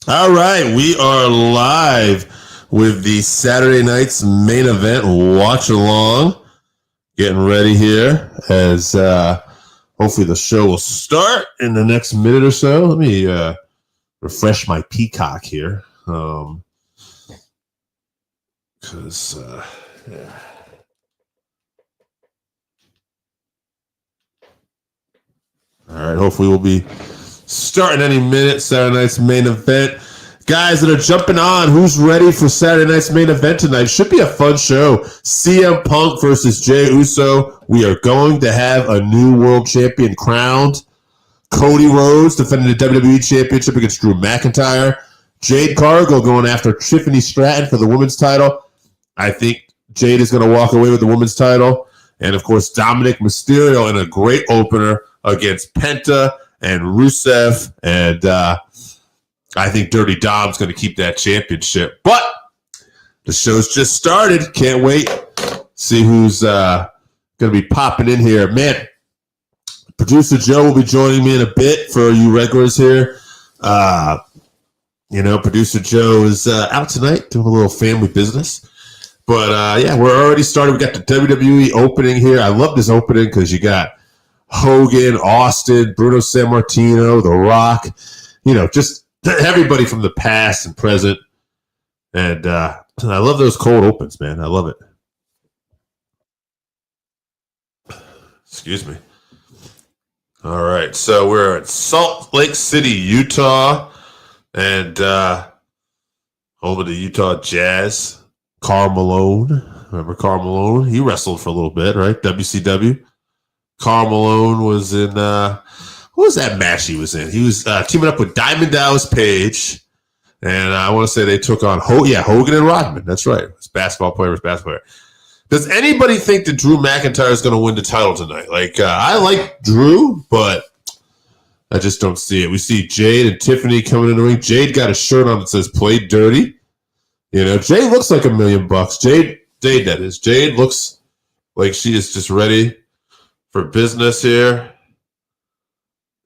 All right, we are live with the Saturday night's main event watch along. Getting ready here as hopefully the show will start in the next minute or so. Let me refresh my Peacock here. Because, yeah. All right, hopefully we'll be starting any minute. Saturday night's main event. Guys that are jumping on, who's ready for Saturday night's main event tonight? Should be a fun show. CM Punk versus Jey Uso. We are going to have a new world champion crowned. Cody Rhodes defending the WWE Championship against Drew McIntyre. Jade Cargill going after Tiffany Stratton for the women's title. I think Jade is going to walk away with the women's title. And, of course, Dominic Mysterio in a great opener against Penta and Rusev. And I think Dirty Dom's going to keep that championship. But the show's just started. Can't wait. See who's going to be popping in here. Man, Producer Joe will be joining me in a bit for you regulars here. Producer Joe is out tonight doing a little family business. But, yeah, we're already started. We got the WWE opening here. I love this opening because you got Hogan, Austin, Bruno Sammartino, The Rock, just everybody from the past and present. And I love those cold opens, man. I love it. Excuse me. All right. So we're at Salt Lake City, Utah. And home of the Utah Jazz. Karl Malone. Remember Karl Malone? He wrestled for a little bit, right? WCW. Karl Malone was in, what was that match he was in? He was teaming up with Diamond Dallas Page. And I want to say they took on, Hogan and Rodman. That's right. It's basketball player versus basketball player. Does anybody think that Drew McIntyre is going to win the title tonight? I like Drew, but I just don't see it. We see Jade and Tiffany coming in the ring. Jade got a shirt on that says "Play Dirty." Jade looks like $1 million. Jade, that is. Jade looks like she is just ready for business here.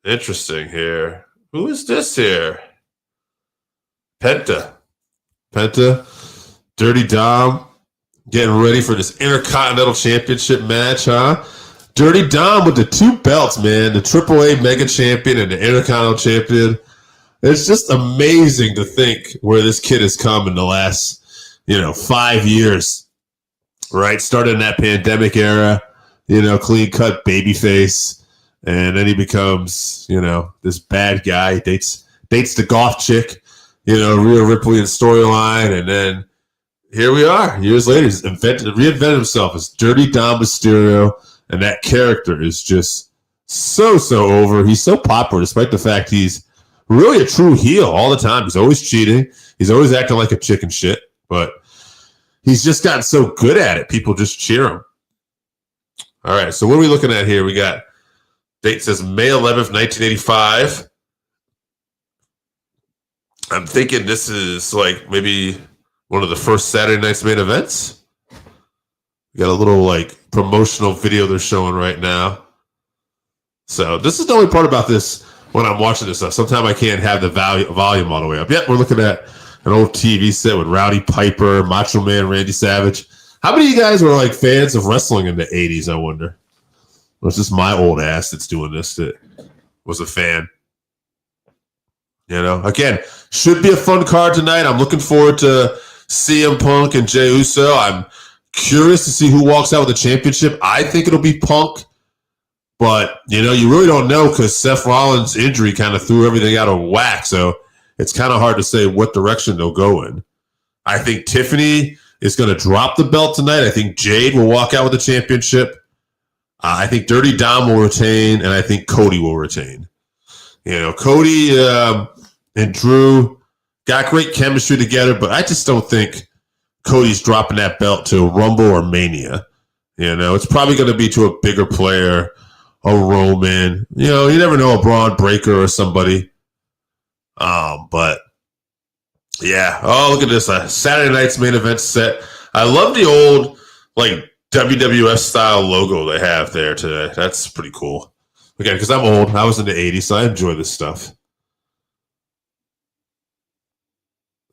Interesting here. Who is this here? Penta, Dirty Dom, getting ready for this Intercontinental Championship match, huh? Dirty Dom with the 2 belts, man. The AAA Mega Champion and the Intercontinental Champion. It's just amazing to think where this kid has come in the last, 5 years, right? Started in that pandemic era, clean-cut babyface, and then he becomes, this bad guy. He dates the goth chick, Rhea Ripley in storyline, and then here we are. Years later, he's reinvented himself as Dirty Dom Mysterio, and that character is just so over. He's so popular, despite the fact he's really a true heel all the time. He's always cheating. He's always acting like a chicken shit, but he's just gotten so good at it. People just cheer him. All right, so what are we looking at here? We got date says May 11th, 1985. I'm thinking this is like maybe one of the first Saturday night's main events. We got a little promotional video they're showing right now. So this is the only part about this when I'm watching this stuff. Sometimes I can't have the volume all the way up. Yep, we're looking at an old TV set with Rowdy Piper, Macho Man Randy Savage. How many of you guys were fans of wrestling in the 80s, I wonder? Or is this my old ass that's doing this that was a fan? Again, should be a fun card tonight. I'm looking forward to CM Punk and Jey Uso. I'm curious to see who walks out with the championship. I think it'll be Punk. But, you really don't know because Seth Rollins' injury kind of threw everything out of whack. So it's kind of hard to say what direction they'll go in. I think Tiffany is going to drop the belt tonight. I think Jade will walk out with the championship. I think Dirty Dom will retain, and I think Cody will retain. Cody and Drew got great chemistry together, but I just don't think Cody's dropping that belt to Rumble or Mania. It's probably going to be to a bigger player, a Roman. You never know, a Braun Breaker or somebody. But yeah. Oh, look at this. Saturday night's main event set. I love the old WWF style logo they have there today. That's pretty cool. Again, because I'm old. I was in the 80s, so I enjoy this stuff.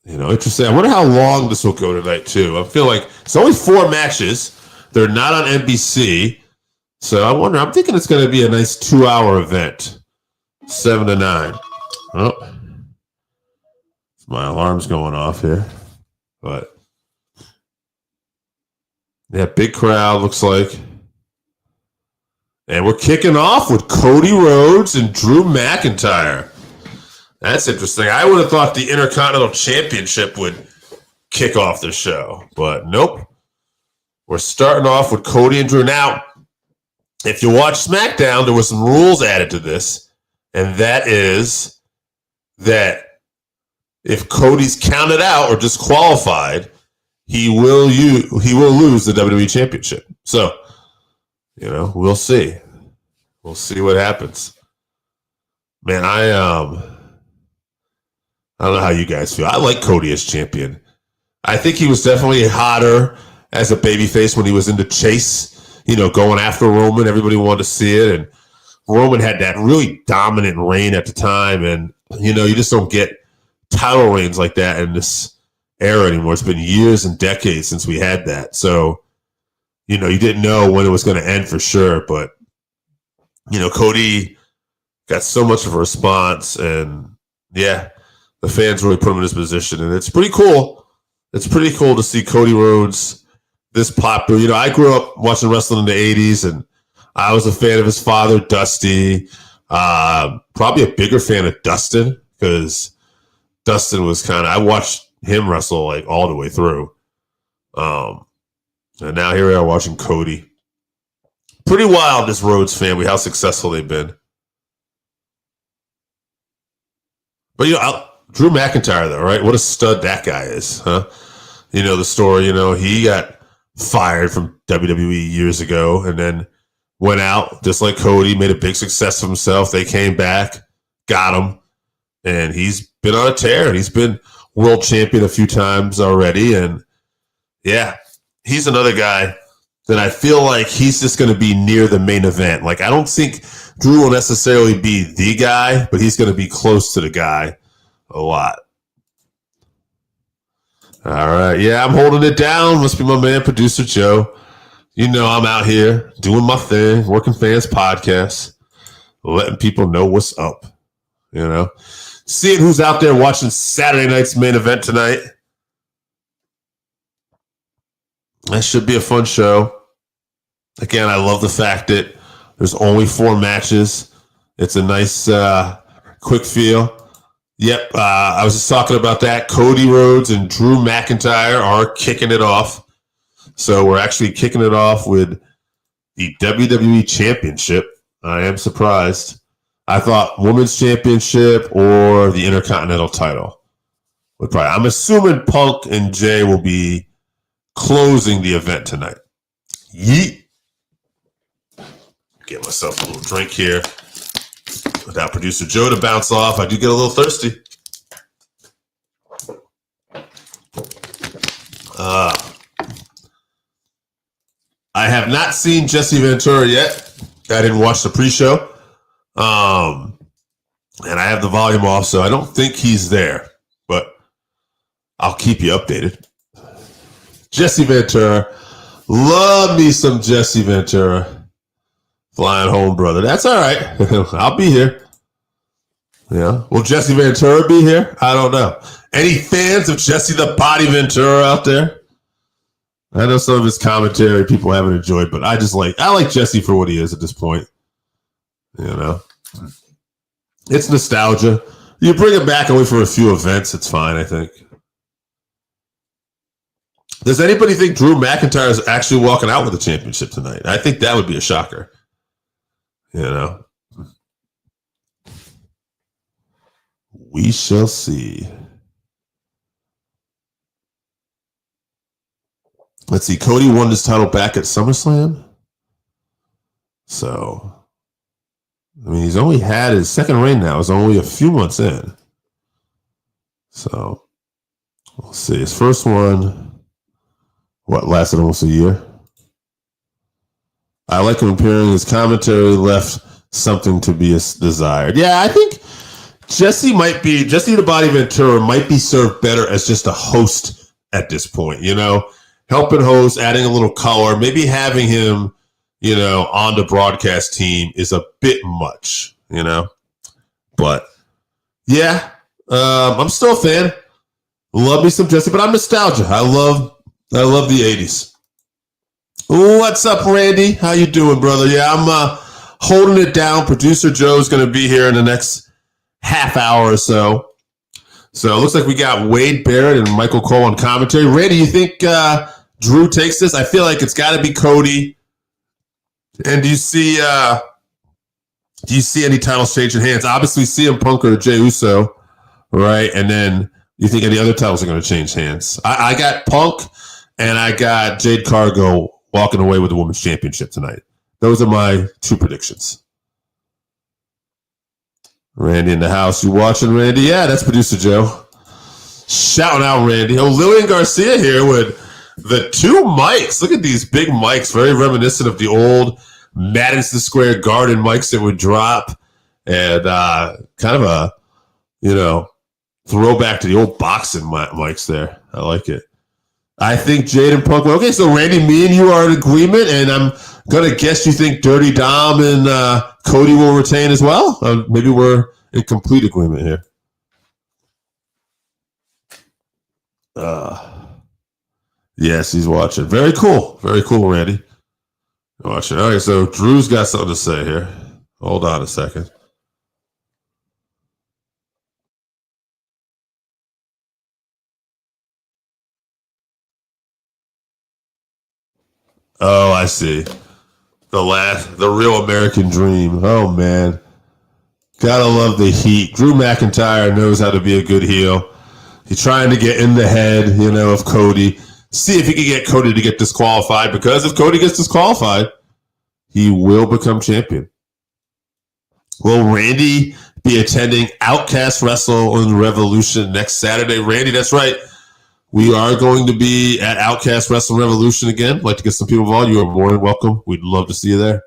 Interesting. I wonder how long this will go tonight, too. I feel like it's only 4 matches. They're not on NBC. So I'm thinking it's going to be a nice 2-hour event. 7 to 9. Oh, my alarm's going off here. But, yeah, big crowd, looks like. And we're kicking off with Cody Rhodes and Drew McIntyre. That's interesting. I would have thought the Intercontinental Championship would kick off the show, but nope. We're starting off with Cody and Drew. Now, if you watch SmackDown, there were some rules added to this, and that is that if Cody's counted out or disqualified, he will lose the WWE Championship. So, we'll see. We'll see what happens. Man, I don't know how you guys feel. I like Cody as champion. I think he was definitely hotter as a babyface when he was into Chase, going after Roman. Everybody wanted to see it. And Roman had that really dominant reign at the time. And, you just don't get title reigns like that in this era anymore. It's been years and decades since we had that. So, you didn't know when it was going to end for sure. But, Cody got so much of a response. And, yeah. The fans really put him in this position, and it's pretty cool. It's pretty cool to see Cody Rhodes this popular. I grew up watching wrestling in the 80s, and I was a fan of his father, Dusty. Probably a bigger fan of Dustin, because Dustin was I watched him wrestle like all the way through. And now here we are watching Cody. Pretty wild, this Rhodes family, how successful they've been. But, Drew McIntyre, though, right? What a stud that guy is, huh? The story, he got fired from WWE years ago and then went out just like Cody, made a big success of himself. They came back, got him, and he's been on a tear. He's been world champion a few times already. And, yeah, he's another guy that I feel like he's just going to be near the main event. Like, I don't think Drew will necessarily be the guy, but he's going to be close to the guy. A lot. All right. Yeah, I'm holding it down. Must be my man, Producer Joe. I'm out here doing my thing, Working Fans Podcast, letting people know what's up. Seeing who's out there watching Saturday night's main event tonight. That should be a fun show. Again, I love the fact that there's only 4 matches. It's a nice, quick feel. Yep, I was just talking about that. Cody Rhodes and Drew McIntyre are kicking it off. So we're actually kicking it off with the WWE Championship. I am surprised. I thought Women's Championship or the Intercontinental title would probably. I'm assuming Punk and Jay will be closing the event tonight. Yeet. Get myself a little drink here. Without Producer Joe to bounce off, I do get a little thirsty. I have not seen Jesse Ventura yet. I didn't watch the pre-show. And I have the volume off, so I don't think he's there. But I'll keep you updated. Jesse Ventura. Love me some Jesse Ventura. Flying home, brother. That's all right. I'll be here. Yeah. Will Jesse Ventura be here? I don't know. Any fans of Jesse the Body Ventura out there? I know some of his commentary people haven't enjoyed, but I like Jesse for what he is at this point. It's nostalgia. You bring it back only for a few events, it's fine, I think. Does anybody think Drew McIntyre is actually walking out with the championship tonight? I think that would be a shocker. We shall see. Let's see. Cody won his title back at SummerSlam. So, he's only had his second reign now. It's only a few months in. So, we'll see. His first one, lasted almost a year. I like him appearing. His commentary left something to be desired. Yeah, I think Jesse the Body Ventura might be served better as just a host at this point, helping host, adding a little color, maybe having him, on the broadcast team is a bit much, but yeah, I'm still a fan. Love me some Jesse, but I'm nostalgia. I love the 80s. What's up, Randy? How you doing, brother? Yeah, I'm holding it down. Producer Joe's going to be here in the next half hour or so. So it looks like we got Wade Barrett and Michael Cole on commentary. Randy, you think Drew takes this? I feel like it's got to be Cody. And do you see any titles changing hands? Obviously, CM Punk or Jey Uso, right? And then you think any other titles are going to change hands? I got Punk and I got Jade Cargill walking away with the Women's Championship tonight. Those are my two predictions. Randy in the house. You watching, Randy? Yeah, that's Producer Joe. Shouting out Randy. Oh, Lillian Garcia here with the two mics. Look at these big mics. Very reminiscent of the old Madison Square Garden mics that would drop. And kind of a, throwback to the old boxing mics there. I like it. I think Jade and Punk. Okay, so Randy, me and you are in agreement, and I'm going to guess you think Dirty Dom and Cody will retain as well? Maybe we're in complete agreement here. Yes, he's watching. Very cool. Very cool, Randy. Watching. All right, so Drew's got something to say here. Hold on a second. Oh, I see. The real American dream. Oh, man. Gotta love the heat. Drew McIntyre knows how to be a good heel. He's trying to get in the head, of Cody. See if he can get Cody to get disqualified, because if Cody gets disqualified, he will become champion. Will Randy be attending Outcast Wrestling Revolution next Saturday? Randy, that's right. We are going to be at Outcast Wrestling Revolution again. I'd like to get some people involved. You are more than welcome. We'd love to see you there.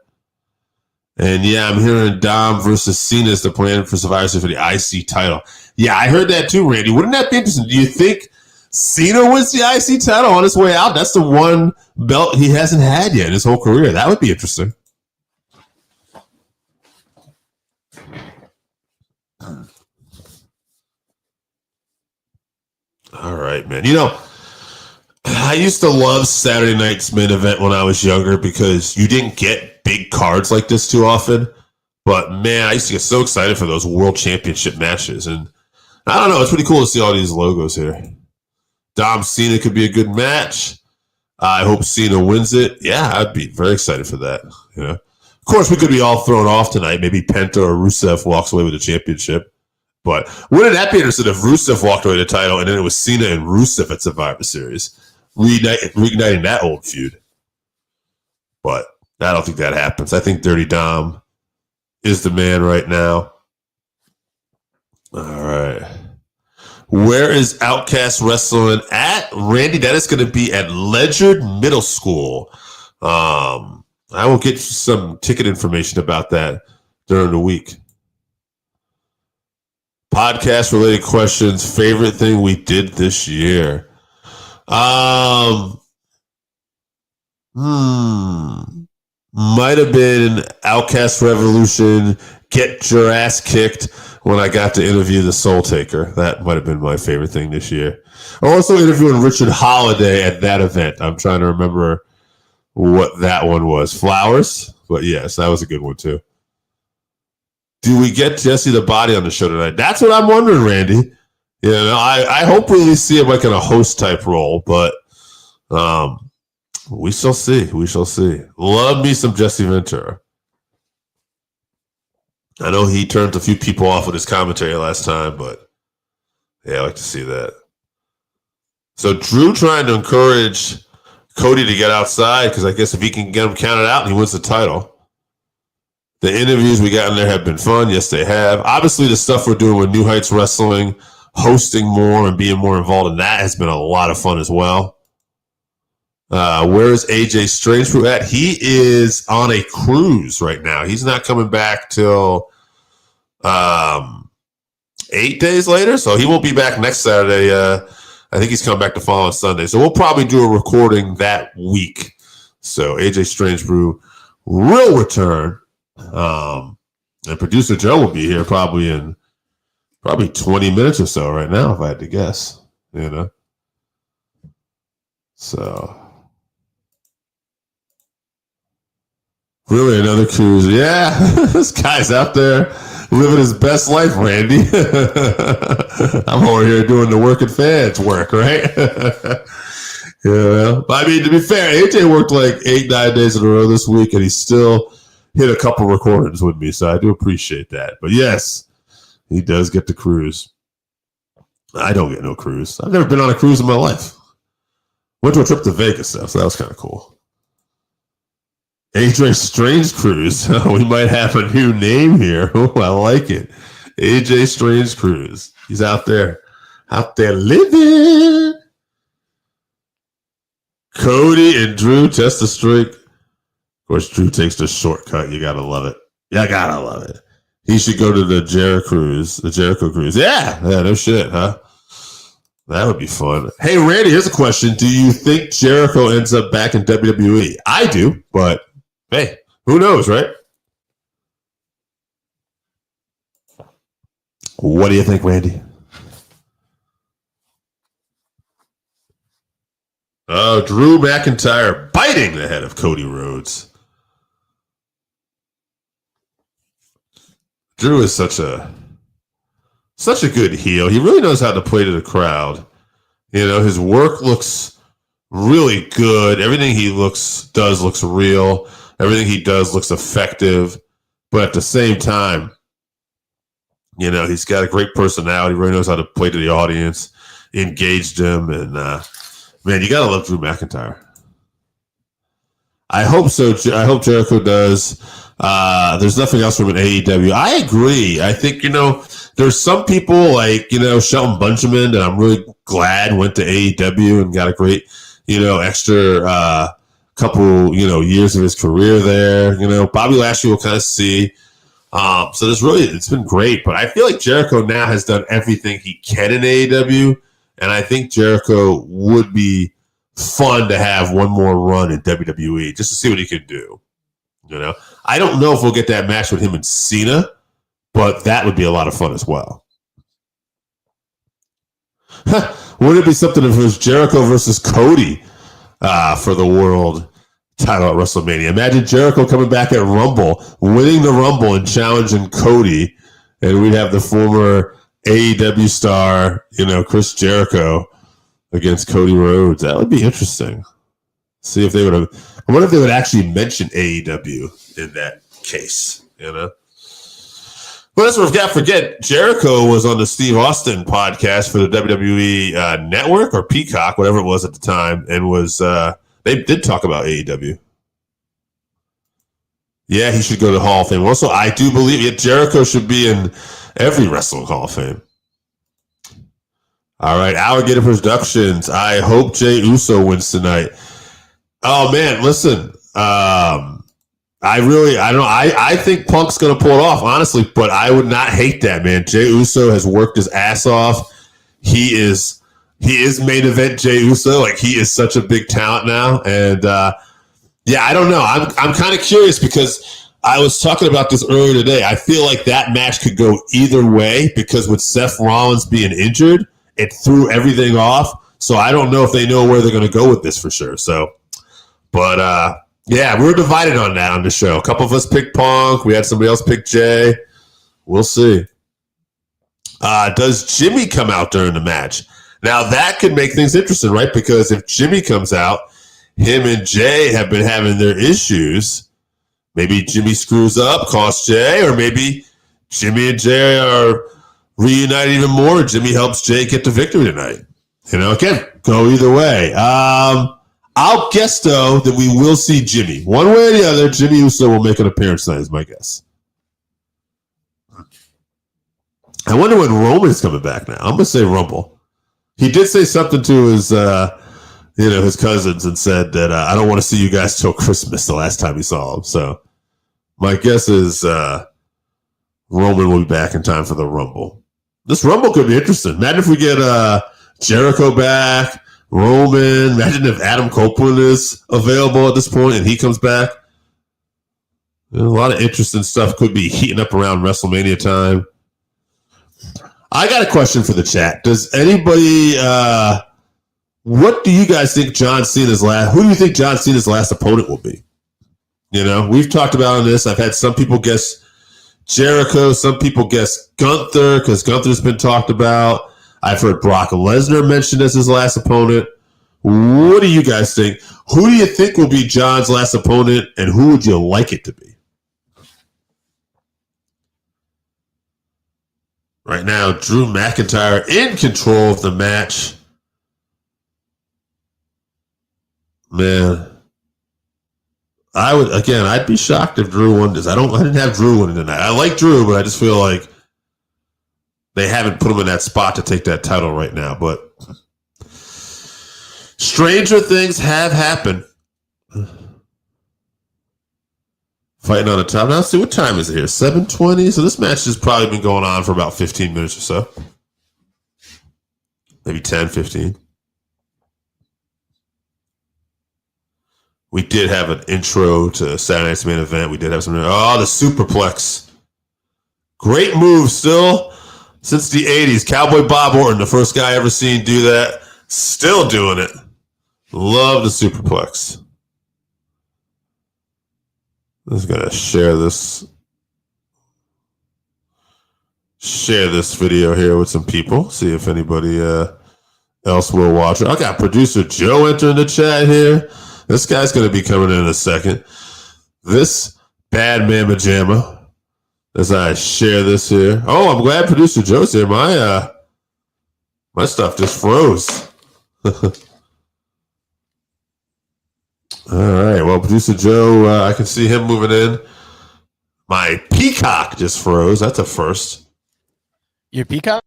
And yeah, I'm hearing Dom versus Cena is the plan for Survivor Series for the IC title. Yeah, I heard that too, Randy. Wouldn't that be interesting? Do you think Cena wins the IC title on his way out? That's the one belt he hasn't had yet in his whole career. That would be interesting. All right, man. I used to love Saturday night's main event when I was younger because you didn't get big cards like this too often. But, man, I used to get so excited for those world championship matches. And I don't know. It's pretty cool to see all these logos here. Dom Cena could be a good match. I hope Cena wins it. Yeah, I'd be very excited for that. Of course, we could be all thrown off tonight. Maybe Penta or Rusev walks away with the championship. But wouldn't that be interesting if Rusev walked away with the title and then it was Cena and Rusev at Survivor Series, reigniting that old feud? But I don't think that happens. I think Dirty Dom is the man right now. All right. Where is Outcast Wrestling at? Randy, that is going to be at Ledyard Middle School. I will get you some ticket information about that during the week. Podcast related questions. Favorite thing we did this year. Might have been Outcast Revolution. Get your ass kicked when I got to interview the Soul Taker. That might have been my favorite thing this year. Also interviewing Richard Holiday at that event. I'm trying to remember what that one was. Flowers? But yes, that was a good one too. Do we get Jesse the Body on the show tonight? That's what I'm wondering, Randy. I hope we see him like in a host type role, but we shall see. We shall see. Love me some Jesse Ventura. I know he turned a few people off with his commentary last time, but yeah, I like to see that. So Drew trying to encourage Cody to get outside because I guess if he can get him counted out, he wins the title. The interviews we got in there have been fun. Yes, they have. Obviously, the stuff we're doing with New Heights Wrestling, hosting more and being more involved in that has been a lot of fun as well. Where is AJ Strangebrew at? He is on a cruise right now. He's not coming back till 8 days later. So he won't be back next Saturday. I think he's coming back the following Sunday. So we'll probably do a recording that week. So AJ Strange Brew will return. And producer Joe will be here probably in 20 minutes or so right now, if I had to guess. So really another cruise. Yeah, this guy's out there living his best life, Randy. I'm over here doing the working fans work, right? But I mean, to be fair, AJ worked like 8-9 days in a row this week, and he still hit a couple recordings with me, so I do appreciate that. But yes, he does get to cruise. I don't get no cruise. I've never been on a cruise in my life. Went to a trip to Vegas, though, so that was kind of cool. AJ Strange Cruise. We might have a new name here. Oh, I like it. AJ Strange Cruise. He's out there living. Cody and Drew test the streak. Of course, Drew takes the shortcut. You gotta love it. He should go to the Jericho Cruise. Yeah, no shit, huh? That would be fun. Hey, Randy, here's a question. Do you think Jericho ends up back in WWE? I do, but hey, who knows, right? What do you think, Randy? Oh, Drew McIntyre biting the head of Cody Rhodes. Drew is such a good heel. He really knows how to play to the crowd. His work looks really good. Everything he does looks real. Everything he does looks effective. But at the same time, he's got a great personality. Really knows how to play to the audience, engage them, and man, you gotta love Drew McIntyre. I hope so. I hope Jericho does. There's nothing else from an AEW. I agree. I think, there's some people like, Shelton Benjamin that I'm really glad went to AEW and got a great, extra couple, years of his career there. Bobby Lashley will kind of see. So it's been great. But I feel like Jericho now has done everything he can in AEW. And I think Jericho would be fun to have one more run in WWE just to see what he can do. I don't know if we'll get that match with him and Cena, but that would be a lot of fun as well. Wouldn't it be something if it was Jericho versus Cody for the world title at WrestleMania? Imagine Jericho coming back at Rumble, winning the Rumble and challenging Cody, and we'd have the former AEW star, Chris Jericho against Cody Rhodes. That would be interesting. See if they would have. I wonder if they would actually mention AEW in that case. But let's not forget, Jericho was on the Steve Austin podcast for the WWE Network or Peacock, whatever it was at the time, and they did talk about AEW. Yeah, he should go to the Hall of Fame. Also, I do believe Jericho should be in every Wrestling Hall of Fame. All right, Alligator Productions. I hope Jey Uso wins tonight. Oh man, listen. I don't know. I think Punk's going to pull it off, honestly, but I would not hate that, man. Jey Uso has worked his ass off. He is main event Jey Uso. Like, he is such a big talent now, and I don't know. I'm kind of curious because I was talking about this earlier today. I feel like that match could go either way because with Seth Rollins being injured, it threw everything off. So I don't know if they know where they're going to go with this for sure. So, but we're divided on that on the show. A couple of us picked Punk. We had somebody else pick Jay. We'll see. Does Jimmy come out during the match? Now that could make things interesting, right? Because if Jimmy comes out, him and Jay have been having their issues. Maybe Jimmy screws up, costs Jay, or maybe Jimmy and Jay are reunited even more. Jimmy helps Jay get the victory tonight. Again, go either way. I'll guess, though, that we will see Jimmy. One way or the other, Jimmy Uso will make an appearance tonight, is my guess. I wonder when Roman's coming back now. I'm going to say Rumble. He did say something to his his cousins and said that I don't want to see you guys till Christmas, the last time he saw them. So my guess is Roman will be back in time for the Rumble. This Rumble could be interesting. Imagine if we get Jericho back, Roman. Imagine if Adam Copeland is available at this point and he comes back. A lot of interesting stuff could be heating up around WrestleMania time. I got a question for the chat. Does anybody, what do you guys think John Cena's last, who do you think John Cena's last opponent will be? You know, we've talked about this. I've had some people guess Jericho. Some people guess Gunther because Gunther's been talked about. I've heard Brock Lesnar mentioned as his last opponent. What do you guys think? Who do you think will be John's last opponent, and who would you like it to be? Right now, Drew McIntyre in control of the match. Man, I'd be shocked if Drew won this. I didn't have Drew winning tonight. I like Drew, but I just feel like they haven't put him in that spot to take that title right now. But stranger things have happened. Fighting on the top. Now, let's see, what time is it here? 7:20. So this match has probably been going on for about 15 minutes or so. Maybe 10, 15. We did have an intro to Saturday Night's Main Event. We did have something. Oh, the Superplex. Great move still since the 80s. Cowboy Bob Orton, the first guy I ever seen do that. Still doing it. Love the Superplex. I'm just going to share this video here with some people. See if anybody else will watch it. I got producer Joe entering the chat here. This guy's going to be coming in a second. This Bad Mama Jamma. As I share this here. Oh, I'm glad producer Joe's here. My stuff just froze. All right. Well, producer Joe, I can see him moving in. My Peacock just froze. That's a first. Your Peacock?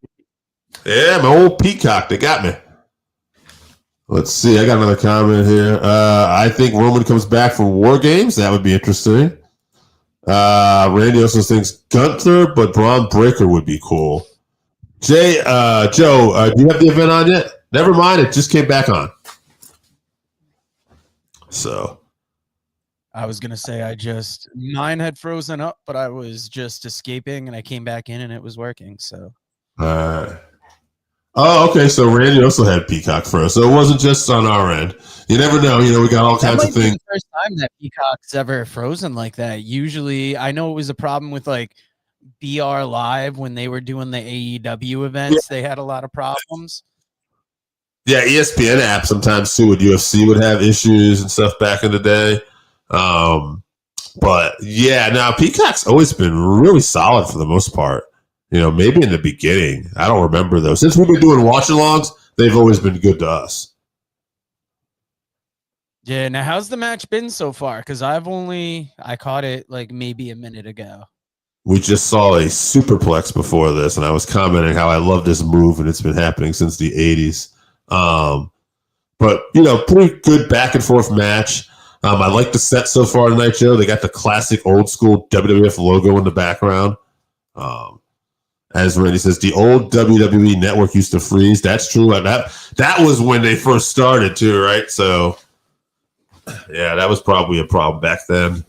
Yeah, my old Peacock. They got me. Let's see. I got another comment here. I think Roman comes back for War Games. That would be interesting. Randy also thinks Gunther, but Braun Breaker would be cool. Joe, do you have the event on yet? Never mind. It just came back on. So. I was going to say mine had frozen up, but I was just escaping and I came back in and it was working. So. Oh, okay. So Randy also had Peacock first. So it wasn't just on our end. You never know. You know, we got all kinds of things. The first time that Peacock's ever frozen like that. Usually, I know it was a problem with like BR Live when they were doing the AEW events. Yeah. They had a lot of problems. Yeah, ESPN app sometimes too with UFC would have issues and stuff back in the day. But yeah, now Peacock's always been really solid for the most part. You know, maybe in the beginning. I don't remember though. Since we've been doing watch-alongs, they've always been good to us. Yeah, now how's the match been so far? Because I caught it like maybe a minute ago. We just saw a superplex before this, and I was commenting how I love this move, and it's been happening since the 80s. But, you know, pretty good back and forth match. I like the set so far tonight, Joe. They got the classic old school WWF logo in the background. As Randy says, the old WWE network used to freeze. That's true. That was when they first started too, right? So, yeah, that was probably a problem back then.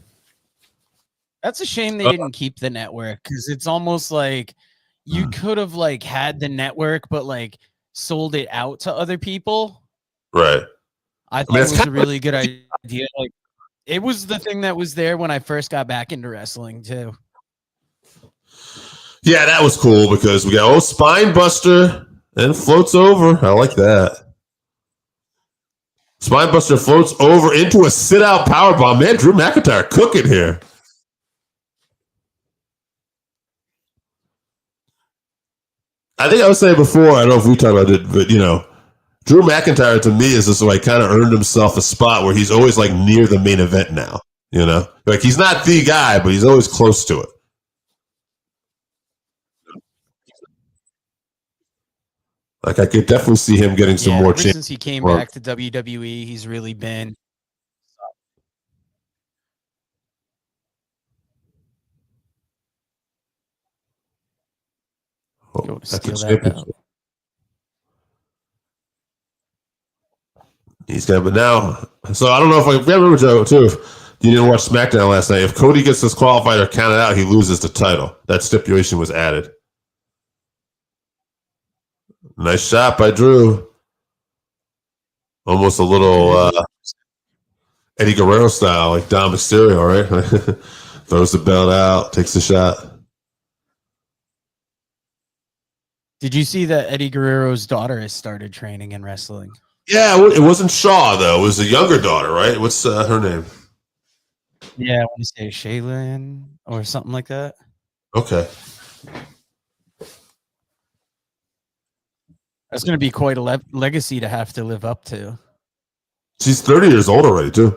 That's a shame they didn't keep the network because it's almost like you could have like had the network, but like sold it out to other people. Right. I thought it was a really good idea. Like, it was the thing that was there when I first got back into wrestling too. Yeah, that was cool because we got Spine Buster and floats over. I like that. Spine Buster floats over into a sit-out powerbomb. Man, Drew McIntyre cooking here. I think I was saying before, I don't know if we talked about it, but, you know, Drew McIntyre to me is just like kind of earned himself a spot where he's always like near the main event now, you know? Like he's not the guy, but he's always close to it. Like I could definitely see him getting some more chances. Since he came back to WWE, he's really been. Go to that's a steal that championship. belt. He's got, but now, so I don't know if I remember Joe too. If you didn't watch SmackDown last night, if Cody gets disqualified or counted out, he loses the title. That stipulation was added. Nice shot by Drew. Almost a little Eddie Guerrero style, like Dom Mysterio, right? Throws the belt out, takes the shot. Did you see that Eddie Guerrero's daughter has started training in wrestling? Yeah, it wasn't Shaw though. It was the younger daughter, right? What's her name? Yeah, I want to say Shaylin or something like that. Okay. That's going to be quite a legacy to have to live up to. She's 30 years old already, too.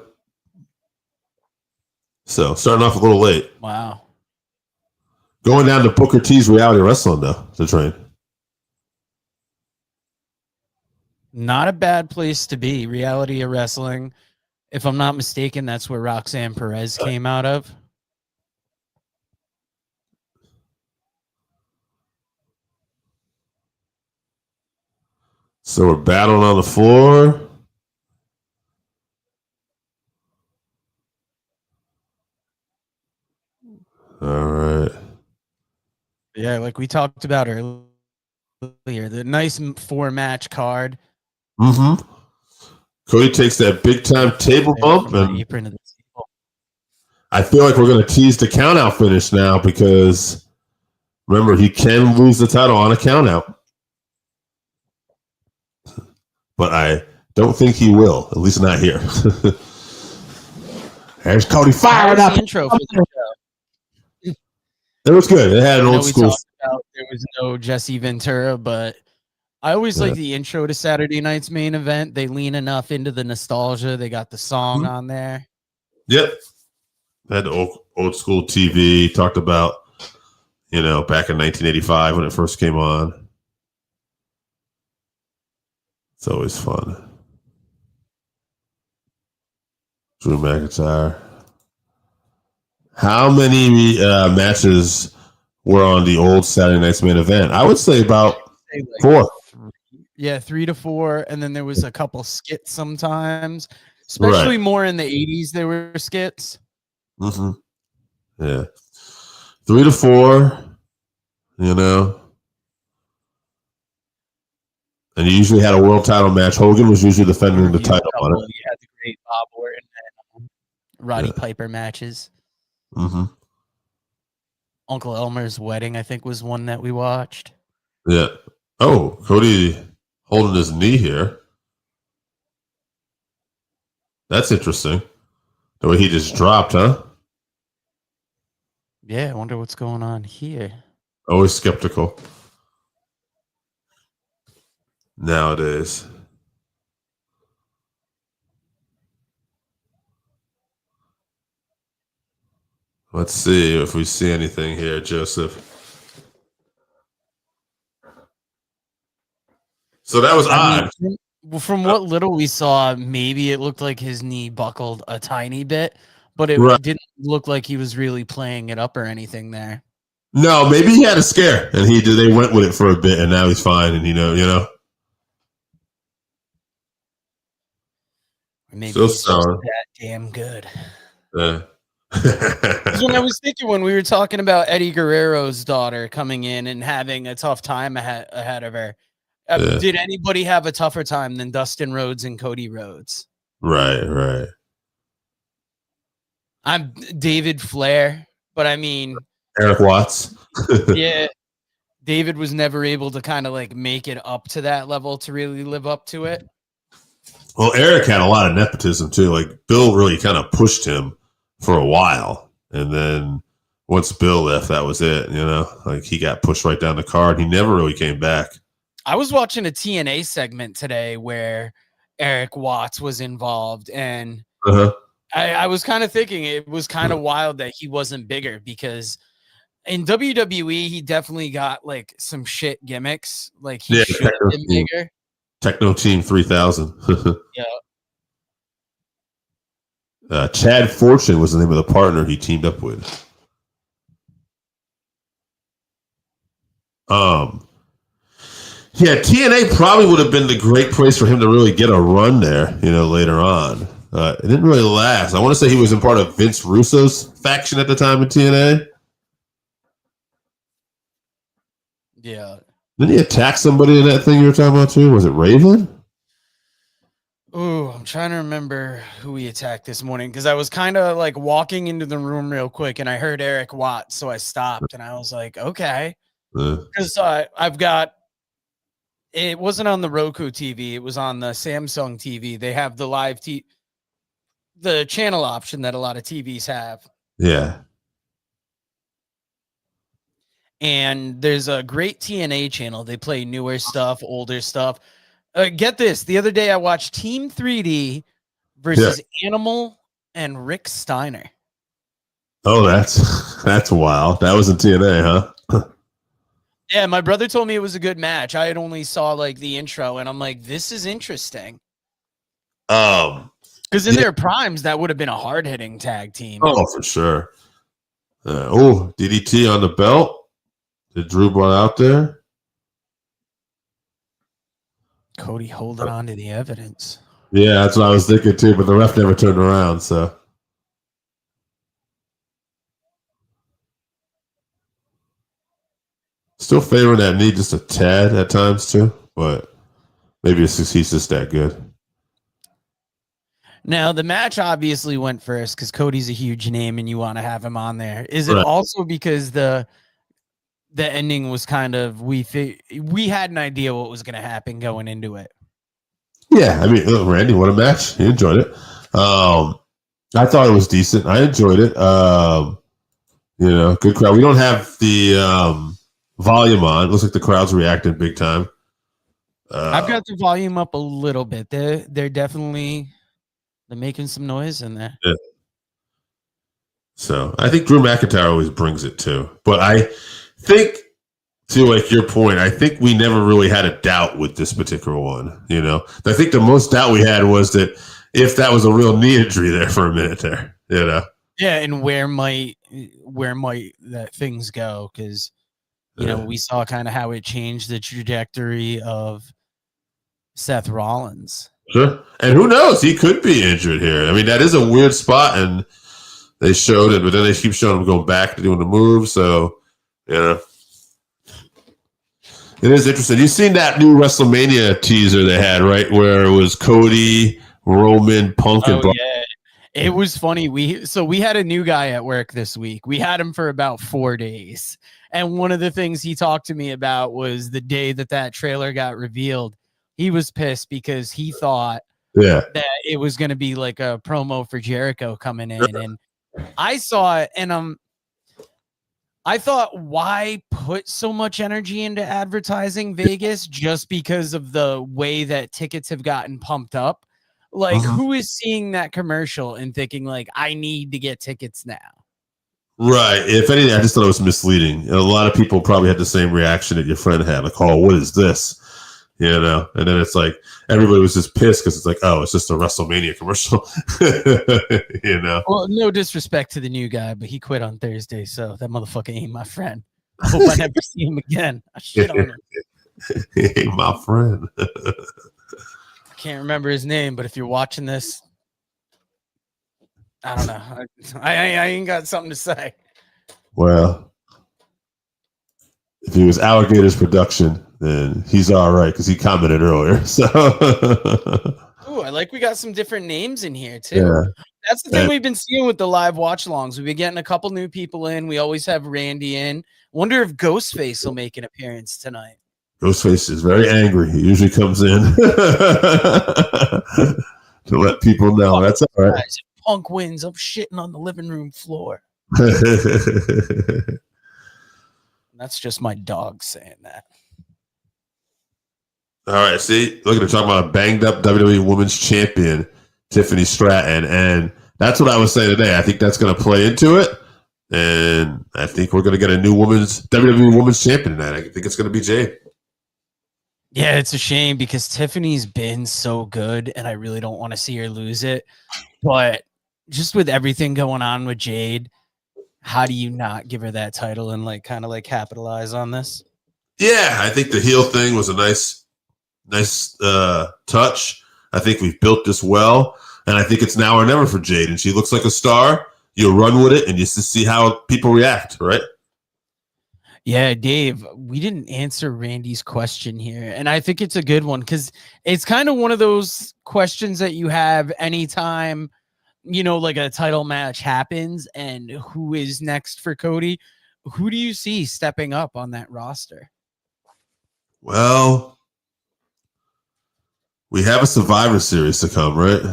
So, starting off a little late. Wow. Going down to Booker T's Reality Wrestling, though, to train. Not a bad place to be. Reality of Wrestling. If I'm not mistaken, that's where Roxanne Perez came out of. So, we're battling on the floor. All right. Yeah, like we talked about earlier, the nice 4-match card. Mm-hmm. Cody takes that big-time table bump, and apron of the table. I feel like we're going to tease the count-out finish now because, remember, he can lose the title on a count-out. But I don't think he will, at least not here. There's Cody fired up. The intro for the show. It was good. It had an old school. There was no Jesse Ventura, but I always like the intro to Saturday night's main event. They lean enough into the nostalgia. They got the song on there. Yep. Had old school TV. Talked about, back in 1985 when it first came on. It's always fun. Drew McIntyre. How many matches were on the old Saturday night's main event? I would say about 4. 3 to 4, and then there was a couple skits sometimes, especially more in the 80s. There were skits. Mm-hmm. Yeah, 3 to 4. And you usually had a world title match. Hogan was usually defending the title on it. You had the great Bob Orton and Roddy Piper matches. Mm-hmm. Uncle Elmer's wedding, I think, was one that we watched. Yeah. Oh, Cody holding his knee here. That's interesting. The way he just dropped, huh? Yeah, I wonder what's going on here. Always skeptical. Nowadays. Let's see if we see anything here, Joseph. So that was odd. From what little we saw, maybe it looked like his knee buckled a tiny bit, but it didn't look like he was really playing it up or anything there. No, maybe he had a scare and they went with it for a bit and now he's fine and Maybe he's just that damn good. Yeah. When I was thinking when we were talking about Eddie Guerrero's daughter coming in and having a tough time ahead of her. Did anybody have a tougher time than Dustin Rhodes and Cody Rhodes? Right. I'm David Flair, but I mean Eric Watts. Yeah. David was never able to kind of like make it up to that level to really live up to it. Well, Eric had a lot of nepotism too. Like Bill really kind of pushed him for a while. And then once Bill left, that was it. Like he got pushed right down the card. He never really came back. I was watching a TNA segment today where Eric Watts was involved. And I was kind of thinking it was kind of wild that he wasn't bigger because in WWE, he definitely got like some shit gimmicks. Like he should have been bigger. Techno Team 3000. Yeah. Chad Fortune was the name of the partner he teamed up with. Yeah, TNA probably would have been the great place for him to really get a run there, later on. It didn't really last. I want to say he was in part of Vince Russo's faction at the time in TNA. Yeah. Didn't he attack somebody in that thing you were talking about too? Was it Raven? Oh, I'm trying to remember who he attacked this morning because I was kind of like walking into the room real quick and I heard Eric Watts, so I stopped and I was like, okay, because I've got. It wasn't on the Roku TV; it was on the Samsung TV. They have the live the channel option that a lot of TVs have. Yeah. And there's a great TNA channel. They play newer stuff, older stuff. Get this. The other day I watched Team 3D versus Animal and Rick Steiner. Oh, that's wild. That was in TNA, huh? Yeah, my brother told me it was a good match. I had only saw like the intro and I'm like, this is interesting. Because in their primes, that would have been a hard-hitting tag team. Oh, for sure. DDT on the belt. Did Drew brought out there? Cody holding on to the evidence. Yeah, that's what I was thinking too, but the ref never turned around, so. Still favoring that knee just a tad at times too, but maybe he's just that good. Now, the match obviously went first because Cody's a huge name and you want to have him on there. Is it also because the ending was kind of we had an idea what was going to happen going into it? Yeah, I mean, Randy, what a match. He enjoyed it. I thought it was decent. I enjoyed it. Good crowd. We don't have the volume on. It looks like the crowd's reacting big time. I've got the volume up a little bit. They're definitely making some noise in there. Yeah. So I think Drew McIntyre always brings it too. But I think, to like your point, I think we never really had a doubt with this particular one. I think the most doubt we had was that if that was a real knee injury there for a minute there. Yeah, and where might that things go? Because we saw kind of how it changed the trajectory of Seth Rollins. Sure. And who knows? He could be injured here. I mean, that is a weird spot, and they showed it, but then they keep showing him going back to doing the move. So, it is interesting. You've seen that new WrestleMania teaser they had, right? Where it was Cody, Roman, Punk, and Brock. Yeah. It was funny. We had a new guy at work this week. We had him for about 4 days. And one of the things he talked to me about was the day that trailer got revealed. He was pissed because he thought that it was going to be like a promo for Jericho coming in. And I saw it and I thought, why put so much energy into advertising Vegas just because of the way that tickets have gotten pumped up? Like, who is seeing that commercial and thinking, like, I need to get tickets now? Right. If anything, I just thought it was misleading. And a lot of people probably had the same reaction that your friend had. Like, oh, what is this? And then it's like everybody was just pissed because it's like, oh, it's just a WrestleMania commercial. Well, no disrespect to the new guy, but he quit on Thursday, so that motherfucker ain't my friend. I hope I never see him again. I shit on him. He ain't my friend. I can't remember his name, but if you're watching this, I don't know. I ain't got something to say. Well, if he was Alligators Production, then he's all right because he commented earlier. So, ooh, I like we got some different names in here too. Yeah. That's the thing we've been seeing with the live watch-alongs. We've been getting a couple new people in. We always have Randy in. Wonder if Ghostface will make an appearance tonight. Ghostface is very angry. He usually comes in to let people know. That's all right. Guys, if Punk wins, I'm shitting on the living room floor. That's just my dog saying that. All right, see, look at her talking about a banged up WWE Women's Champion, Tiffany Stratton, and that's what I was saying today. I think that's going to play into it, and I think we're going to get a new WWE Women's Champion tonight. I think it's going to be Jade. Yeah, it's a shame because Tiffany's been so good, and I really don't want to see her lose it. But just with everything going on with Jade, how do you not give her that title and kind of capitalize on this? Yeah, I think the heel thing was a nice touch. I think we've built this well, and I think it's now or never for Jade. And she looks like a star. You run with it, and you just see how people react, right? Yeah, Dave, we didn't answer Randy's question here, and I think it's a good one because it's kind of one of those questions that you have anytime, like a title match happens and who is next for Cody. Who do you see stepping up on that roster? Well, we have a Survivor Series to come, right?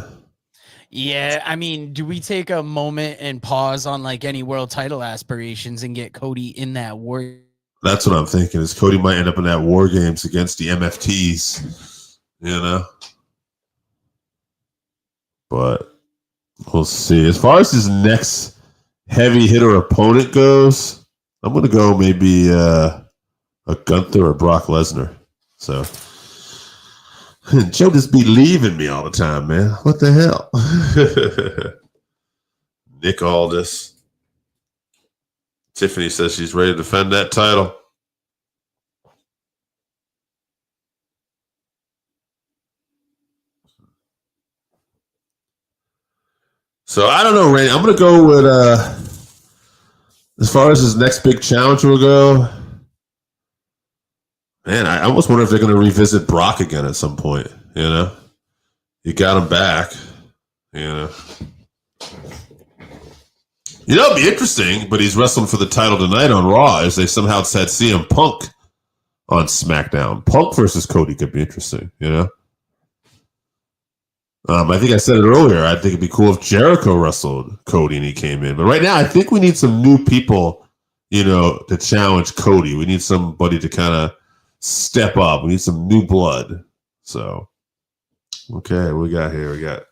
Yeah, I mean, do we take a moment and pause on like any world title aspirations and get Cody in that war? That's what I'm thinking. Is Cody might end up in that War Games against the MFTs, But we'll see. As far as his next heavy hitter opponent goes, I'm going to go maybe a Gunther or Brock Lesnar. So Joe just be leaving me all the time, man. What the hell? Nick Aldis. Tiffany says she's ready to defend that title. So I don't know, Randy. I'm going to go with, as far as his next big challenge will go, man, I almost wonder if they're going to revisit Brock again at some point, You got him back, It'd be interesting, but he's wrestling for the title tonight on Raw as they somehow said CM Punk on SmackDown. Punk versus Cody could be interesting, I think I said it earlier. I think it'd be cool if Jericho wrestled Cody and he came in. But right now, I think we need some new people, to challenge Cody. We need somebody to kind of step up. We need some new blood. So, okay, what we got here? We got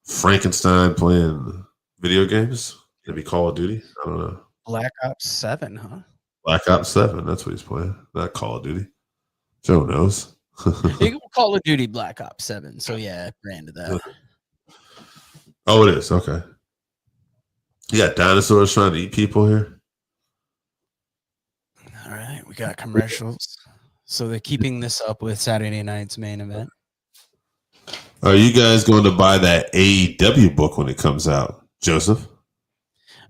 Frankenstein playing video games. Maybe Call of Duty. I don't know. Black Ops 7, huh? Black Ops 7. That's what he's playing. Not Call of Duty. Joe knows. Call of Duty Black Ops 7. So yeah, branded that. Oh, it is. Okay. You got dinosaurs trying to eat people here. All right, we got commercials. So they're keeping this up with Saturday night's main event. Are you guys going to buy that AEW book when it comes out, Joseph?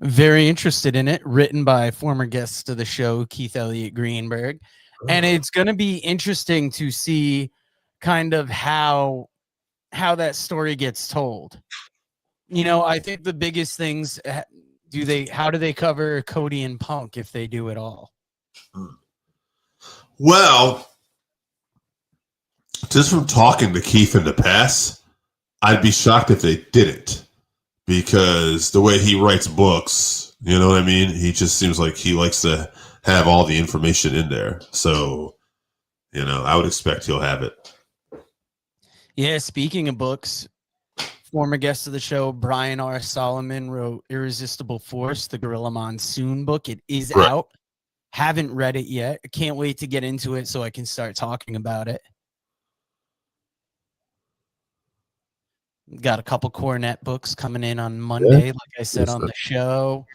Very interested in it. Written by former guest of the show, Keith Elliott Greenberg. And it's going to be interesting to see kind of how that story gets told. I think the biggest things, how do they cover Cody and Punk if they do it all? Well, just from talking to Keith in the past, I'd be shocked if they didn't, because the way he writes books, you know what I mean? He just seems like he likes to have all the information in there. So, I would expect he'll have it. Yeah, speaking of books, former guest of the show, Brian R. Solomon, wrote Irresistible Force, the Gorilla Monsoon book. It is out. Haven't read it yet. I can't wait to get into it so I can start talking about it. Got a couple Cornette books coming in on Monday, like I said on the show.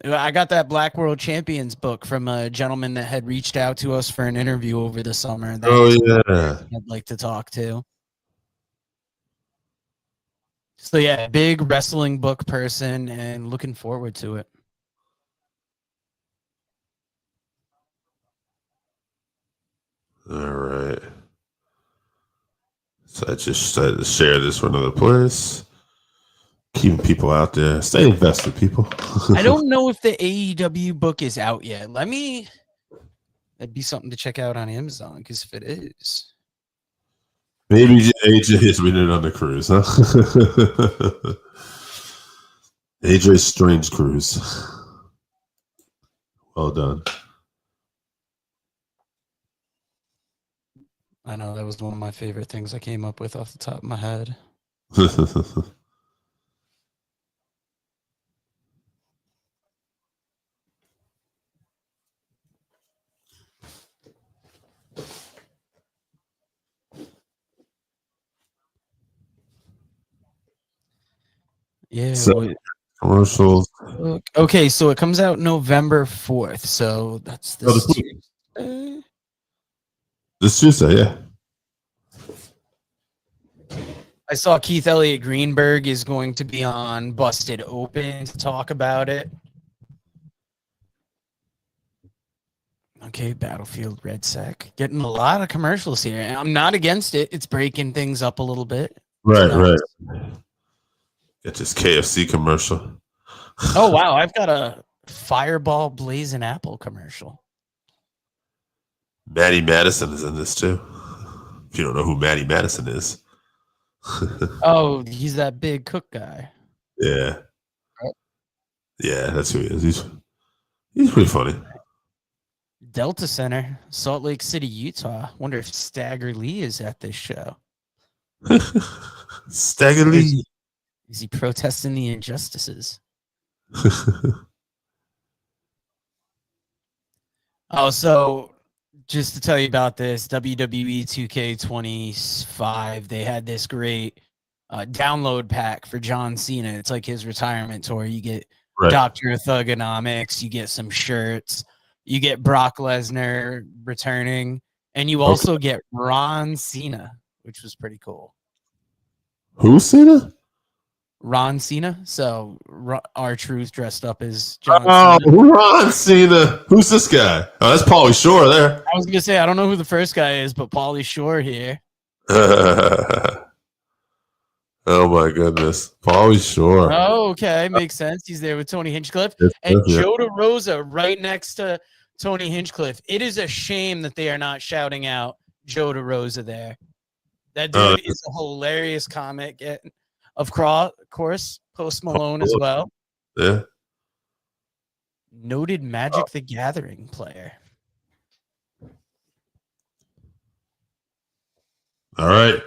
I got that Black World Champions book from a gentleman that had reached out to us for an interview over the summer. I'd like to talk to. So yeah, big wrestling book person and looking forward to it. All right. So I just decided to share this for another place. Keeping people out there. Stay invested, people. I don't know if the AEW book is out yet. That'd be something to check out on Amazon, because if it is, maybe AJ is reading it on the cruise, huh? AJ's Strange Cruise. Well done. I know that was one of my favorite things I came up with off the top of my head. Yeah. So, commercials. Okay, so it comes out November 4th. So that's this. This Tuesday, yeah. I saw Keith Elliott Greenberg is going to be on Busted Open to talk about it. Okay, Battlefield Red Sec. Getting a lot of commercials here. And I'm not against it. It's breaking things up a little bit. Right, right. Get this KFC commercial. Oh, wow. I've got a Fireball Blazing Apple commercial. Maddie Madison is in this too. If you don't know who Maddie Madison is. Oh, he's that big cook guy. Yeah. Yeah, that's who he is. He's pretty funny. Delta Center, Salt Lake City, Utah. Wonder if Stagger Lee is at this show. Stagger Lee. Is he protesting the injustices? Oh, so just to tell you about this, WWE 2K25, they had this great download pack for John Cena. It's like his retirement tour. You get Dr. Thugonomics, you get some shirts, you get Brock Lesnar returning, and you also get Ron Cena, which was pretty cool. Who's Cena? Ron Cena. So R-Truth dressed up as John Cena. Ron Cena. Who's this guy? Oh, that's Pauly Shore there. I was going to say, I don't know who the first guy is, but Pauly Shore here. Oh, my goodness. Pauly Shore. Oh, okay. Makes sense. He's there with Tony Hinchcliffe. And Joe DeRosa right next to Tony Hinchcliffe. It is a shame that they are not shouting out Joe DeRosa there. That dude is a hilarious comic. Of course, Post Malone as well. Yeah. Noted Magic the Gathering player. All right.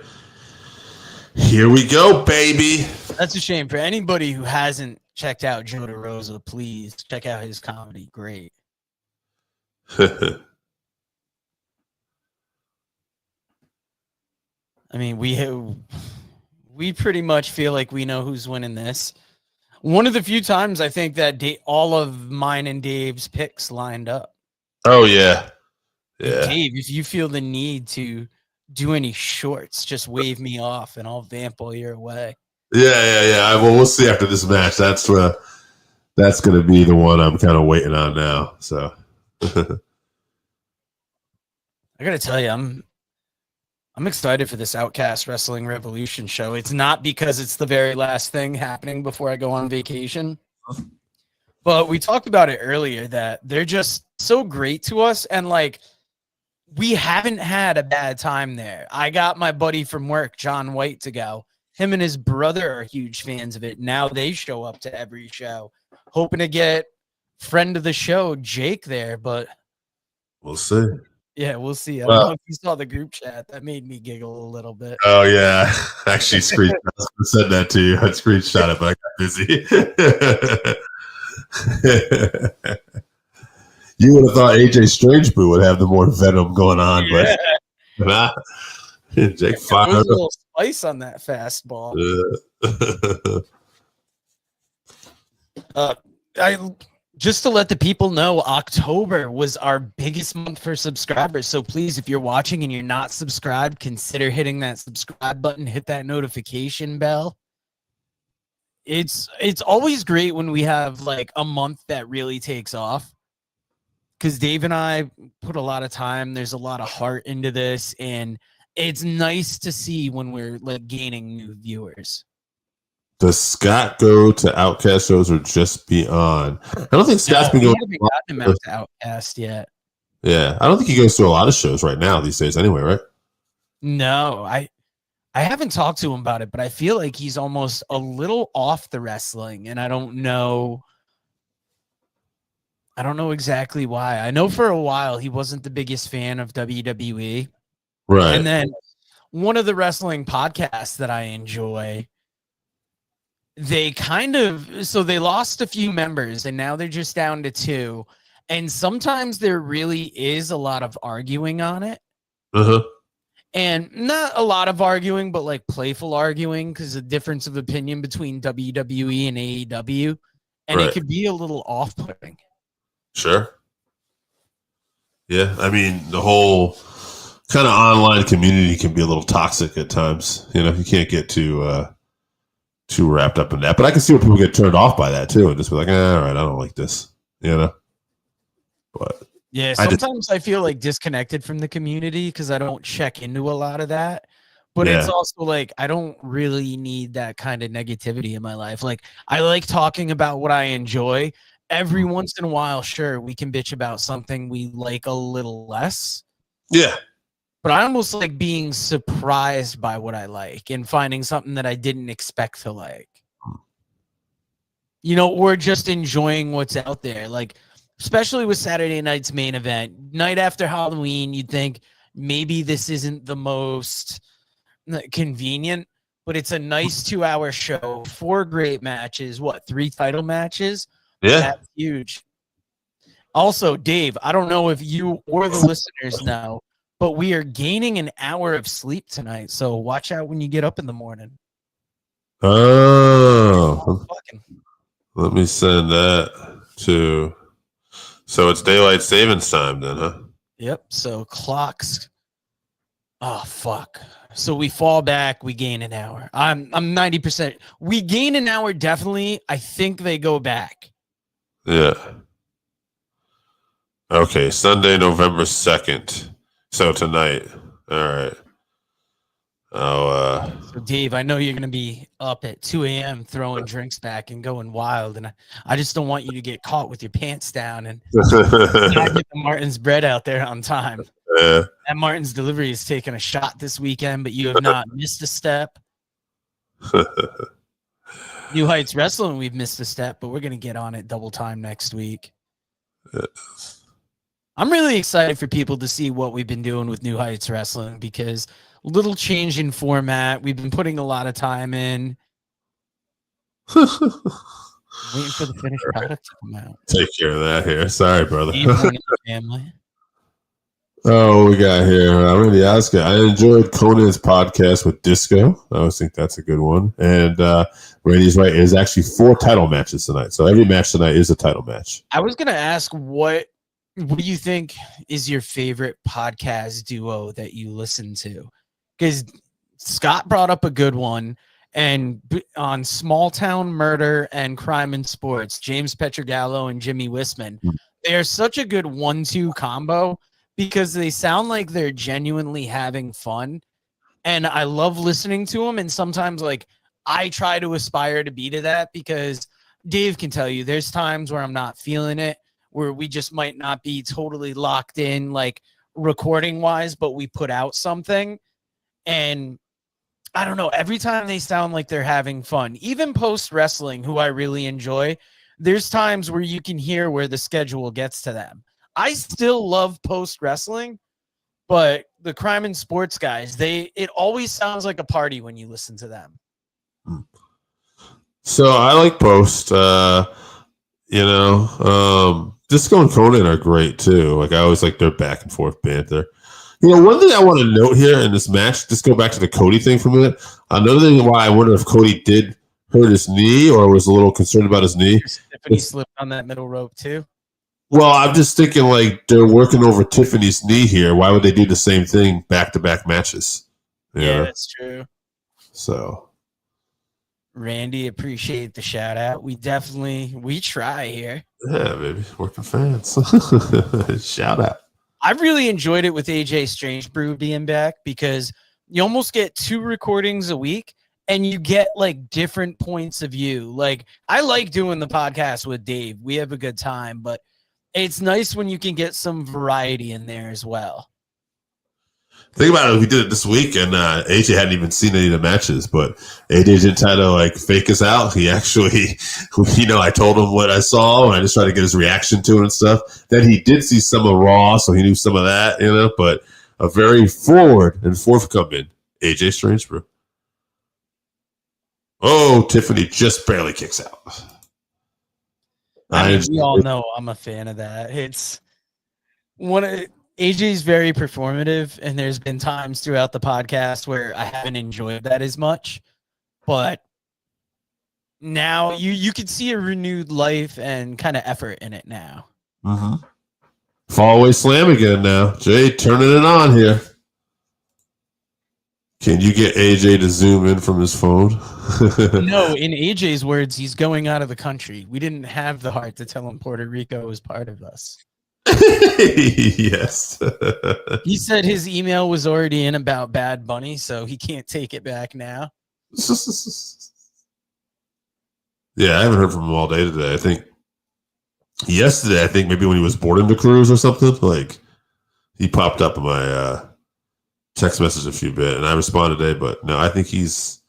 Here we go, baby. That's a shame. For anybody who hasn't checked out Joe DeRosa, please check out his comedy. Great. I mean, we pretty much feel like we know who's winning this. One of the few times I think that all of mine and Dave's picks lined up. Oh, yeah. Yeah. Dave, if you feel the need to do any shorts, just wave me off and I'll vamp all your way. Yeah. Well, we'll see after this match. That's going to be the one I'm kind of waiting on now. So I got to tell you, I'm excited for this Outcast Wrestling Revolution show. It's not because it's the very last thing happening before I go on vacation, but we talked about it earlier that they're just so great to us. And like, we haven't had a bad time there. I got my buddy from work, John White, to go. Him and his brother are huge fans of it. Now they show up to every show, hoping to get friend of the show, Jake, there, but we'll see. Yeah, we'll see. I don't know if you saw the group chat. That made me giggle a little bit. Oh, yeah. Actually, said that to you. I screenshot it, but I got busy. You would have thought AJ Strangeboo would have the more venom going on, but Jake fired. There was a little spice on that fastball. Just to let the people know, October was our biggest month for subscribers. So please, if you're watching and you're not subscribed, consider hitting that subscribe button, hit that notification bell. It's always great when we have like a month that really takes off, because Dave and I put a lot of time. There's a lot of heart into this, and it's nice to see when we're like gaining new viewers. Does Scott go to Outcast shows or just be on? I don't think Scott's been going. We haven't gotten him out to Outcast yet. Yeah, I don't think he goes to a lot of shows right now these days. Anyway, right? No, I haven't talked to him about it, but I feel like he's almost a little off the wrestling, and I don't know exactly why. I know for a while he wasn't the biggest fan of WWE, right? And then one of the wrestling podcasts that I enjoy, they they lost a few members and now they're just down to 2. And sometimes there really is a lot of arguing on it. And not a lot of arguing, but like playful arguing, because the difference of opinion between WWE and AEW. And It could be a little off-putting. Sure. Yeah, I mean, the whole kind of online community can be a little toxic at times. You can't get too wrapped up in that. But I can see where people get turned off by that too, and just be like, all right, I don't like this. But yeah, sometimes I feel like disconnected from the community because I don't check into a lot of that. But it's also like I don't really need that kind of negativity in my life. Like I like talking about what I enjoy. Every once in a while, sure, we can bitch about something we like a little less. Yeah. But I almost like being surprised by what I like and finding something that I didn't expect to like. Or just enjoying what's out there. Like, especially with Saturday night's main event, night after Halloween, you'd think maybe this isn't the most convenient, but it's a nice 2-hour show, 4 great matches, 3 title matches? Yeah. That's huge. Also, Dave, I don't know if you or the listeners know, but we are gaining an hour of sleep tonight, so watch out when you get up in the morning. Oh. Let me send that to... So it's daylight savings time then, huh? Yep, so clocks... Oh, fuck. So we fall back, we gain an hour. I'm 90%. We gain an hour, definitely. I think they go back. Yeah. Okay, Sunday, November 2nd. So tonight. All right. So Dave, I know you're going to be up at 2 a.m. throwing drinks back and going wild, and I just don't want you to get caught with your pants down and not get the Martin's bread out there on time. Yeah. That Martin's delivery is taking a shot this weekend, but you have not missed a step. New Heights Wrestling, we've missed a step, but we're going to get on it double time next week. Yes. I'm really excited for people to see what we've been doing with New Heights Wrestling because little change in format. We've been putting a lot of time in. Waiting for the finished product to come out. Take care of that here. Sorry, brother. Family. Oh, we got here Randy Oscar. I enjoyed Conan's podcast with Disco. I always think that's a good one. And Randy's right. There's actually 4 title matches tonight. So every match tonight is a title match. I was going to ask what do you think is your favorite podcast duo that you listen to? Because Scott brought up a good one. And on Small Town Murder and Crime and Sports, James Petrogallo and Jimmy Wisman, they're such a good 1-2 combo because they sound like they're genuinely having fun. And I love listening to them. And sometimes, like, I try to aspire to be to that because Dave can tell you there's times where I'm not feeling it, where we just might not be totally locked in, like, recording-wise, but we put out something. And I don't know, every time they sound like they're having fun, even post-wrestling, who I really enjoy, there's times where you can hear where the schedule gets to them. I still love post-wrestling, but the Crime and Sports guys, it always sounds like a party when you listen to them. So I like post. Disco and Conan are great too. Like I always like their back and forth banter. One thing I want to note here in this match, just go back to the Cody thing for a minute. Another thing why I wonder if Cody did hurt his knee or was a little concerned about his knee. Tiffany slipped on that middle rope too. Well, I'm just thinking like they're working over Tiffany's knee here. Why would they do the same thing back-to-back matches? Yeah, that's true. So, Randy, appreciate the shout out. We try here. Yeah, baby, working fans. Shout out. I really enjoyed it with AJ Strange Brew being back because you almost get 2 recordings a week and you get like different points of view. Like I like doing the podcast with Dave. We have a good time, but it's nice when you can get some variety in there as well. Think about it. We did it this week, and AJ hadn't even seen any of the matches, but AJ didn't try to like fake us out. He actually, I told him what I saw, and I just tried to get his reaction to it and stuff. Then he did see some of Raw, so he knew some of that, but a very forward and forthcoming AJ Strange Brew. Oh, Tiffany just barely kicks out. We all know I'm a fan of that. It's AJ's very performative, and there's been times throughout the podcast where I haven't enjoyed that as much. But now you can see a renewed life and kind of effort in it now. Mm-hmm. Fallaway slam again now. Jay turning it on here. Can you get AJ to zoom in from his phone? No, in AJ's words, he's going out of the country. We didn't have the heart to tell him Puerto Rico was part of us. Yes. He said his email was already in about Bad Bunny, so he can't take it back now. Yeah, I haven't heard from him all day today. I think yesterday, maybe when he was boarding the cruise or something, like he popped up in my text message a few bit, and I responded today. But no, I think he's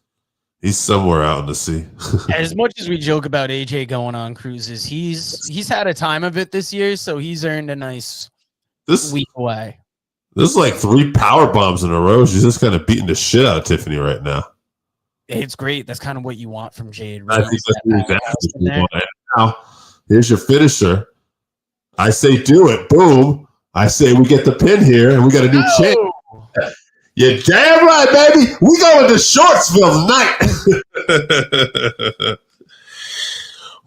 somewhere out in the sea. As much as we joke about AJ going on cruises, he's had a time of it this year, so he's earned a nice week away. This is like 3 power bombs in a row. She's just kind of beating the shit out of Tiffany right now. It's great. That's kind of what you want from Jade. I think that's exactly what you want. Now, here's your finisher. I say do it. Boom. I say we get the pin here, and we got a new champ. You're damn right, baby. We going to Shortsville tonight.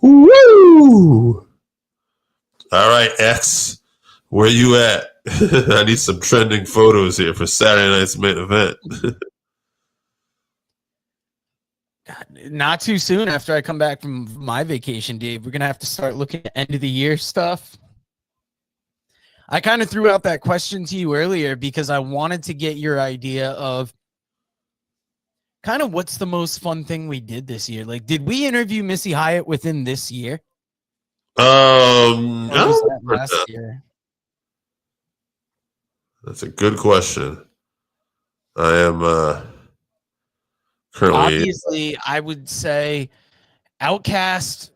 Woo! All right, X. Where you at? I need some trending photos here for Saturday night's main event. Not too soon after I come back from my vacation, Dave. We're going to have to start looking at end of the year stuff. I kind of threw out that question to you earlier because I wanted to get your idea of kind of what's the most fun thing we did this year. Like, did we interview Missy Hyatt within this year? Last year? That's a good question. I am currently, obviously, I would say Outcast.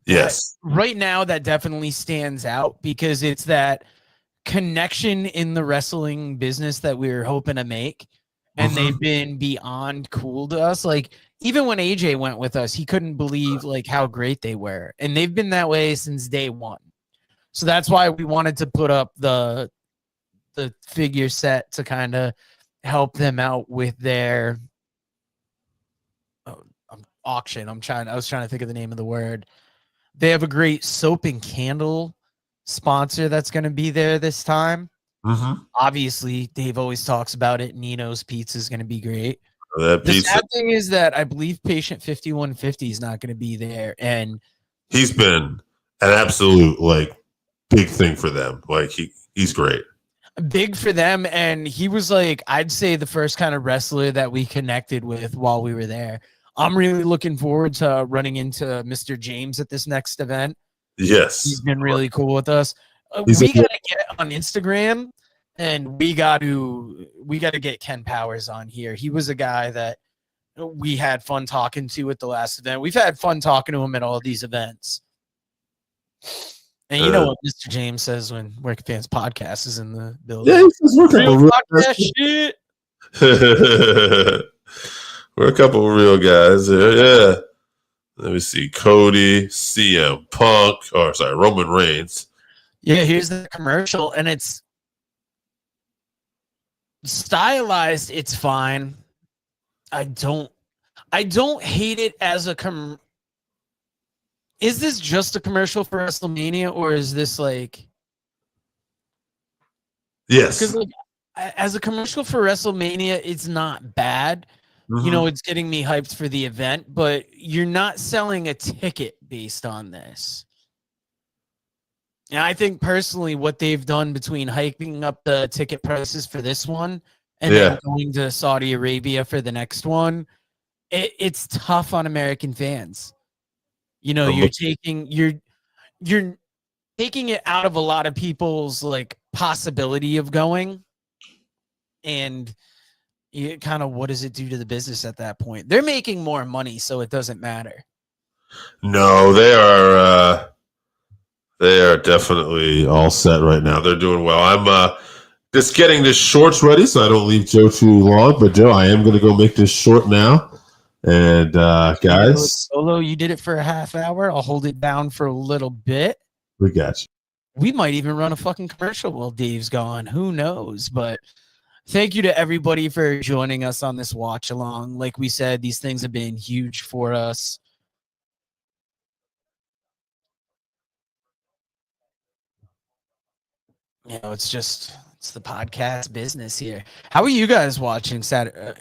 Yes. Right now, that definitely stands out because it's that connection in the wrestling business that we were hoping to make. And they've been beyond cool to us. Like, even when AJ went with us, he couldn't believe like how great they were. And they've been that way since day one. So that's why we wanted to put up the figure set to kind of help them out with their auction. I was trying to think of the name of the word. They have a great soap and candle sponsor that's going to be there this time. Obviously, Dave always talks about it. Nino's Pizza is going to be great. The sad thing is that I believe Patient 5150 is not going to be there, and he's been an absolute like big thing for them. Like he's great. Big for them, and he was like, I'd say the first kind of wrestler that we connected with while we were there. I'm really looking forward to running into Mr. James at this next event. Yes. He's been really cool with us. We got to get on Instagram, and we got to get Ken Powers on here. He was a guy that we had fun talking to at the last event. We've had fun talking to him at all these events. And you know what Mr. James says when Working Fans Podcast is in the building? Yeah, he says we're a couple of real guys there. Yeah. Let me see. Cody, CM Punk, Roman Reigns. Yeah, here's the commercial, and it's stylized. It's fine. I don't hate it as a Is this just a commercial for WrestleMania, or is this like? Yes. Because like, as a commercial for WrestleMania, it's not bad. You know, it's getting me hyped for the event, but you're not selling a ticket based on this. And I think personally what they've done between hiking up the ticket prices for this one and then going to Saudi Arabia for the next one, it's tough on American fans. You know, you're taking it out of a lot of people's like possibility of going, and you kind of, what does it do to the business at that point? They're making more money, so it doesn't matter. No, they are definitely all set right now. They're doing well. I'm just getting the shorts ready so I don't leave Joe too long. But Joe, I am going to go make this short now. And guys, Solo, you did it for a half hour. I'll hold it down for a little bit. We got you. We might even run a fucking commercial while Dave's gone. Who knows? But thank you to everybody for joining us on this watch along. Like we said, these things have been huge for us. it's the podcast business here. How are you guys watching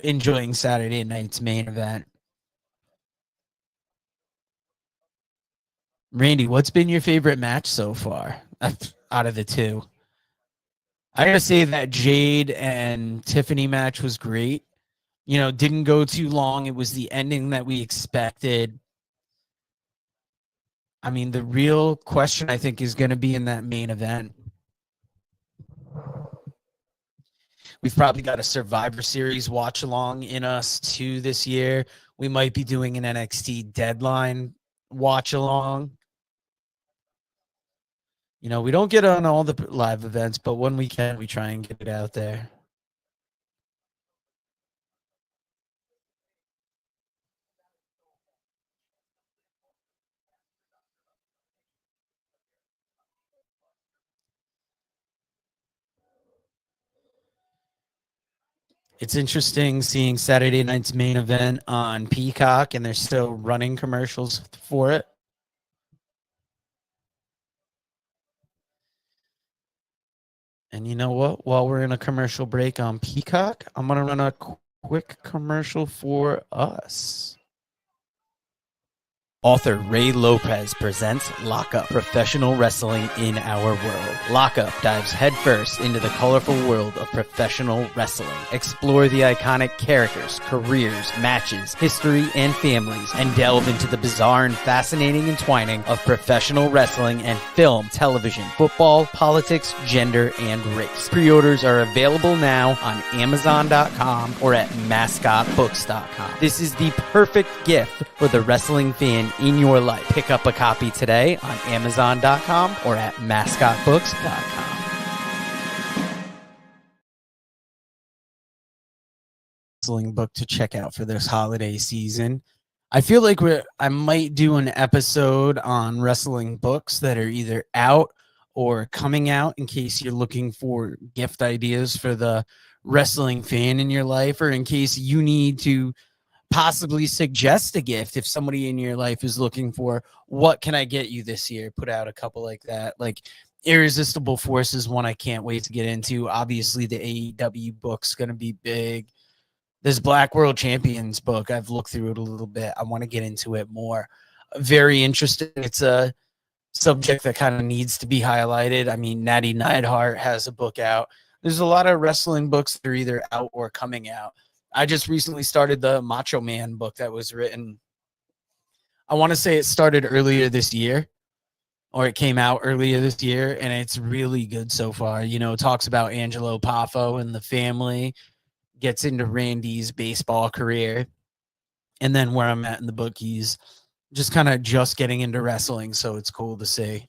enjoying Saturday night's main event? Randy, what's been your favorite match so far out of the two? I gotta say that Jade and Tiffany match was great. Didn't go too long. It was the ending that we expected. I mean, the real question I think is going to be in that main event. We've probably got a Survivor Series watch along in us too this year. We might be doing an NXT deadline watch along. We don't get on all the live events, but when we can, we try and get it out there. It's interesting seeing Saturday night's main event on Peacock, and they're still running commercials for it. And you know what? While we're in a commercial break on Peacock, I'm going to run a quick commercial for us. Author Ray Lopez presents Lockup, professional wrestling in our world. Lockup dives headfirst into the colorful world of professional wrestling. Explore the iconic characters, careers, matches, history, and families, and delve into the bizarre and fascinating entwining of professional wrestling and film, television, football, politics, gender, and race. Pre-orders are available now on Amazon.com or at MascotBooks.com. This is the perfect gift for the wrestling fan in your life. Pick up a copy today on Amazon.com or at MascotBooks.com. Wrestling book to check out for this holiday season. I feel like I might do an episode on wrestling books that are either out or coming out in case you're looking for gift ideas for the wrestling fan in your life, or in case you need to possibly suggest a gift if somebody in your life is looking for what can I get you this year. Put out a couple like that. Like Irresistible Force is one I can't wait to get into. Obviously the AEW book's going to be big. This Black World Champions book, I've looked through it a little bit. I want to get into it more. Very interesting. It's a subject that kind of needs to be highlighted. I mean, Natty Neidhart has a book out. There's a lot of wrestling books that are either out or coming out. I just recently started the Macho Man book that was written. I want to say it started earlier this year, or it came out earlier this year, and it's really good so far. It talks about Angelo Poffo and the family, gets into Randy's baseball career, and then where I'm at in the book, he's just kind of just getting into wrestling, so it's cool to see.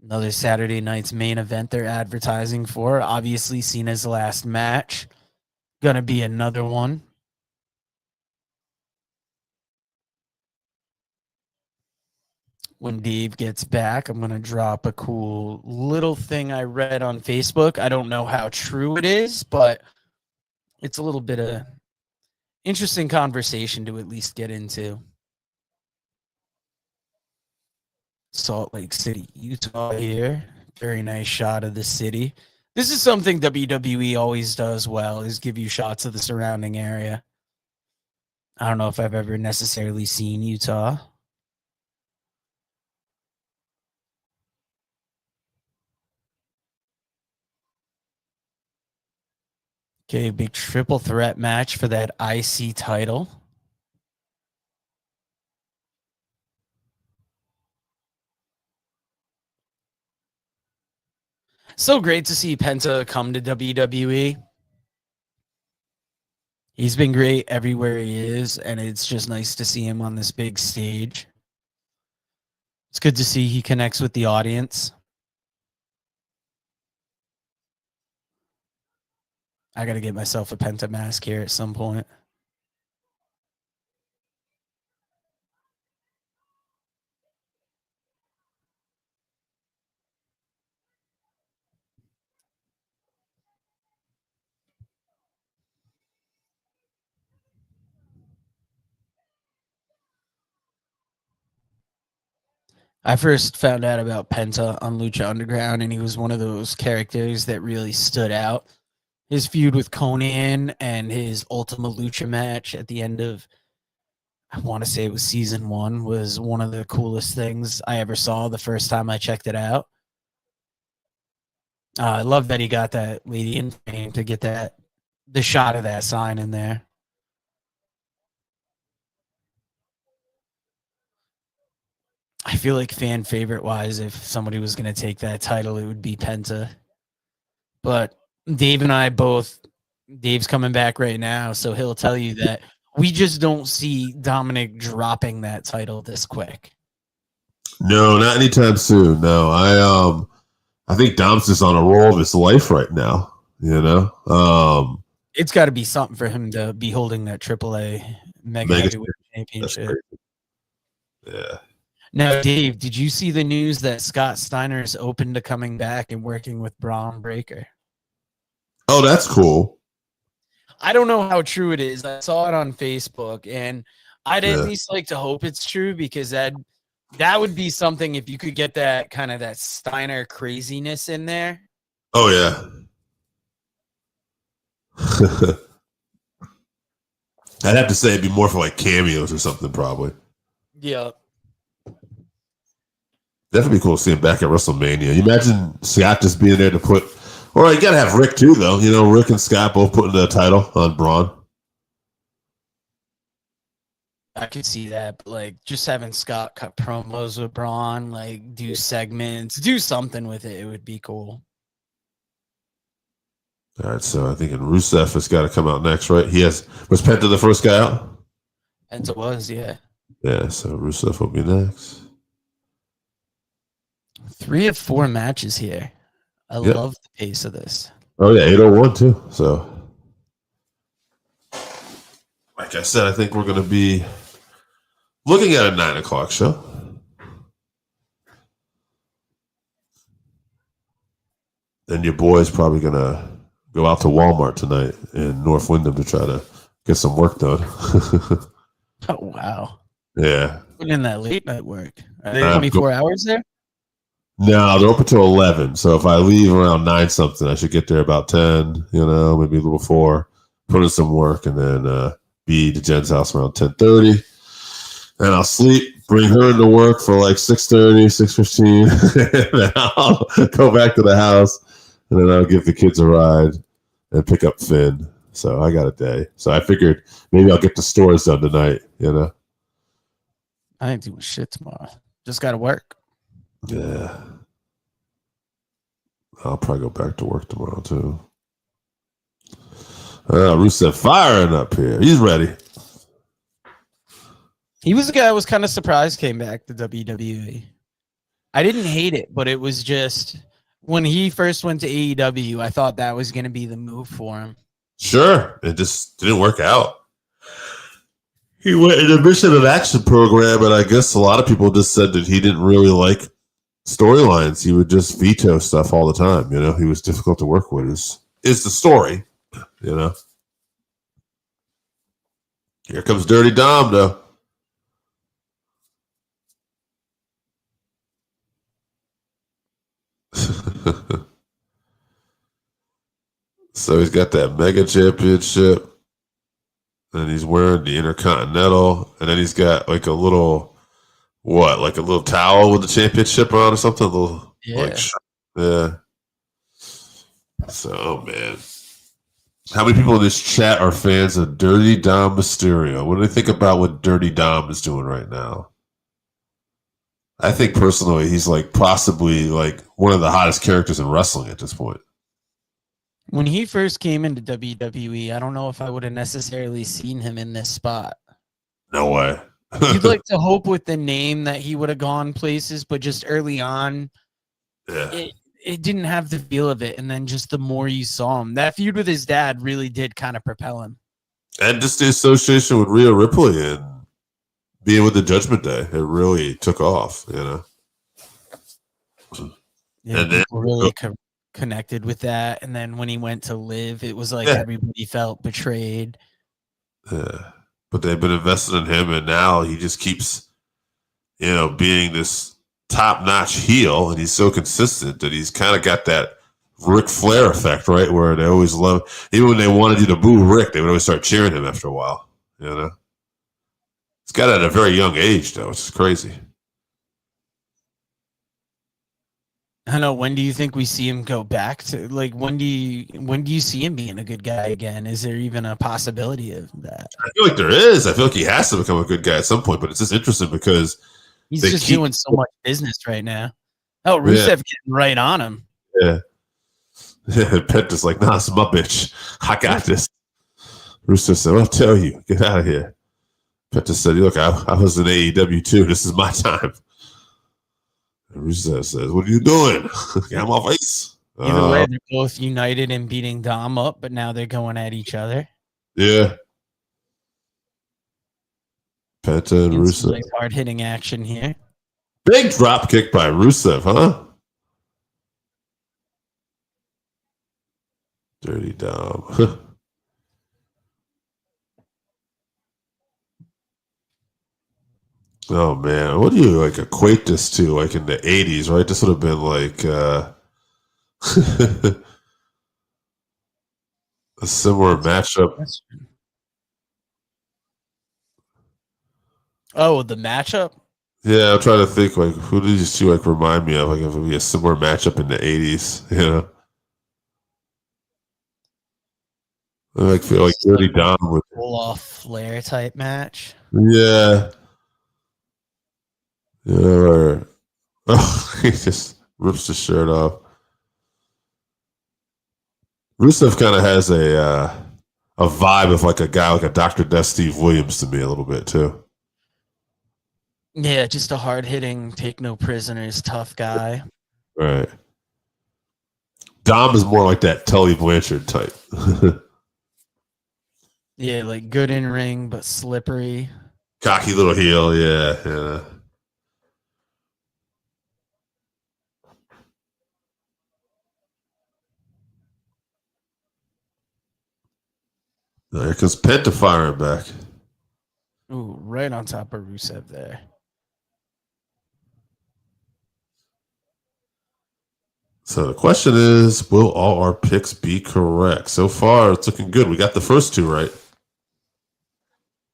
Another Saturday night's main event they're advertising for. Obviously, Cena's last match. Gonna be another one. When Dave gets back, I'm gonna drop a cool little thing I read on Facebook. I don't know how true it is, but it's a little bit of interesting conversation to at least get into. Salt Lake City, Utah here. Very nice shot of the city. This is something WWE always does well, is give you shots of the surrounding area. I don't know if I've ever necessarily seen Utah. Okay, big triple threat match for that IC title. So great to see Penta come to WWE. He's been great everywhere he is, and it's just nice to see him on this big stage. It's good to see he connects with the audience. I got to get myself a Penta mask here at some point. I first found out about Penta on Lucha Underground, and he was one of those characters that really stood out. His feud with Conan and his Ultima Lucha match at the end of, I want to say it was season 1, was one of the coolest things I ever saw the first time I checked it out. I love that he got that Lady in Fame to get the shot of that sign in there. I feel like fan favorite wise, if somebody was going to take that title, it would be Penta. But Dave and I both, Dave's coming back right now, so he'll tell you that we just don't see Dominic dropping that title this quick. No, not anytime soon. No, I think Dom's just on a roll of his life right now. You know, it's got to be something for him to be holding that AAA Mega Heavyweight Championship. Yeah. Now, Dave, did you see the news that Scott Steiner is open to coming back and working with Braun Breaker? Oh, that's cool. I don't know how true it is. I saw it on Facebook, and I'd at least like to hope it's true, because that would be something if you could get that kind of that Steiner craziness in there. Oh, yeah. I'd have to say it'd be more for like cameos or something, probably. Yeah. Definitely be cool to see him back at WrestleMania. You imagine Scott just being there to put, or you got to have Rick too, though. You know, Rick and Scott both putting the title on Braun. I could see that, but like just having Scott cut promos with Braun, like do segments, do something with it, it would be cool. All right, so I think Rusev has got to come out next, right? Was Penta the first guy out? Penta was, yeah. Yeah, so Rusev will be next. 3 of 4 matches here. I love the pace of this. Oh, yeah, 801 too. So, like I said, I think we're going to be looking at a 9 o'clock show. And your boy's probably going to go out to Walmart tonight in North Windham to try to get some work done. Oh, wow. Yeah. Put in that late night work. Are they 24 hours there? No, they're open till 11. So if I leave around 9 something, I should get there about 10, maybe a little before, put in some work, and then be to Jen's house around 10:30. And I'll sleep, bring her into work for like 6:30, 6:15. Then I'll go back to the house, and then I'll give the kids a ride and pick up Finn. So I got a day. So I figured maybe I'll get the stores done tonight, I ain't doing shit tomorrow. Just got to work. Yeah. I'll probably go back to work tomorrow, too. Rusev firing up here. He's ready. He was the guy I was kind of surprised came back to WWE. I didn't hate it, but it was just when he first went to AEW, I thought that was going to be the move for him. Sure. It just didn't work out. He went in a Mission of Action program, and I guess a lot of people just said that he didn't really like storylines. He would just veto stuff all the time. He was difficult to work with. Is the story, Here comes Dirty Dom, though. So he's got that Mega Championship, and he's wearing the Intercontinental, and then he's got like a little towel with the championship on or something. Yeah. So, oh, man. How many people in this chat are fans of Dirty Dom Mysterio? What do they think about what Dirty Dom is doing right now? I think personally he's like possibly like one of the hottest characters in wrestling at this point. When he first came into WWE, I don't know if I would have necessarily seen him in this spot. No way. You'd like to hope with the name that he would have gone places, but just early on, it didn't have the feel of it. And then just the more you saw him, that feud with his dad really did kind of propel him. And just the association with Rhea Ripley and being with the Judgment Day, it really took off, Yeah, and people really connected with that. And then when he went to live, it was like everybody felt betrayed. Yeah. But they've been invested in him, and now he just keeps, being this top-notch heel, and he's so consistent that he's kind of got that Ric Flair effect, right? Where they always love, even when they wanted you to boo Rick, they would always start cheering him after a while. You know, it's got it at a very young age, though. It's crazy. I know. When do you think we see him go back to, like, when do you see him being a good guy again? Is there even a possibility of that? I feel like there is. I feel like he has to become a good guy at some point, but it's just interesting because he's just doing so much business right now. Oh, Rusev getting right on him. Yeah. Penta's like, nah, it's my bitch. I got this. Rusev said, I'll tell you, get out of here. Penta said, look, I was in AEW too. This is my time. Rusev says, what are you doing? Get out my face. Either way, they're both united in beating Dom up, but now they're going at each other. Yeah. Penta and Rusev. Nice hard-hitting action here. Big drop kick by Rusev, huh? Dirty Dom. Oh man, what do you like equate this to? Like in the 80s, right? This would have been like a similar matchup. Oh, the matchup? Yeah, I'm trying to think like who did you see like remind me of? Like if it would be a similar matchup in the 80s, you know? I like feel like Dirty Dom would pull off Flair type match. Yeah. Yeah. Oh, he just rips the shirt off. Rusev kind of has a vibe of like a guy like a Dr. Death Steve Williams to me a little bit too. Yeah, just a hard hitting, take no prisoners, tough guy. Right. Dom is more like that Tully Blanchard type. Yeah, like good in ring, but slippery. Cocky little heel, yeah. There comes Penta firing back. Ooh, right on top of Rusev there. So the question is, will all our picks be correct? So far, it's looking good. We got the first two right.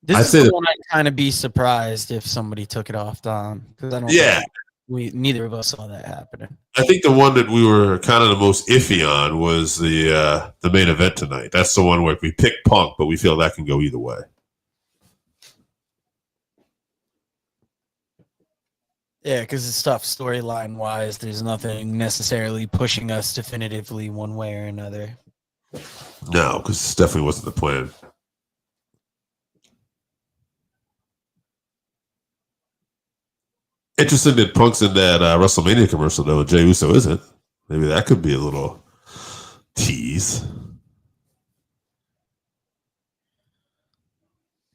This is the one I'd kind of be surprised if somebody took it off Dom. Because I don't think neither of us saw that happening. I think the one that we were kind of the most iffy on was the main event tonight. That's the one where we picked Punk, but we feel that can go either way. Yeah, because it's tough storyline wise. There's nothing necessarily pushing us definitively one way or another. No, because this definitely wasn't the plan. Interesting that Punk's in that WrestleMania commercial, though, and Jey Uso isn't. Maybe that could be a little tease.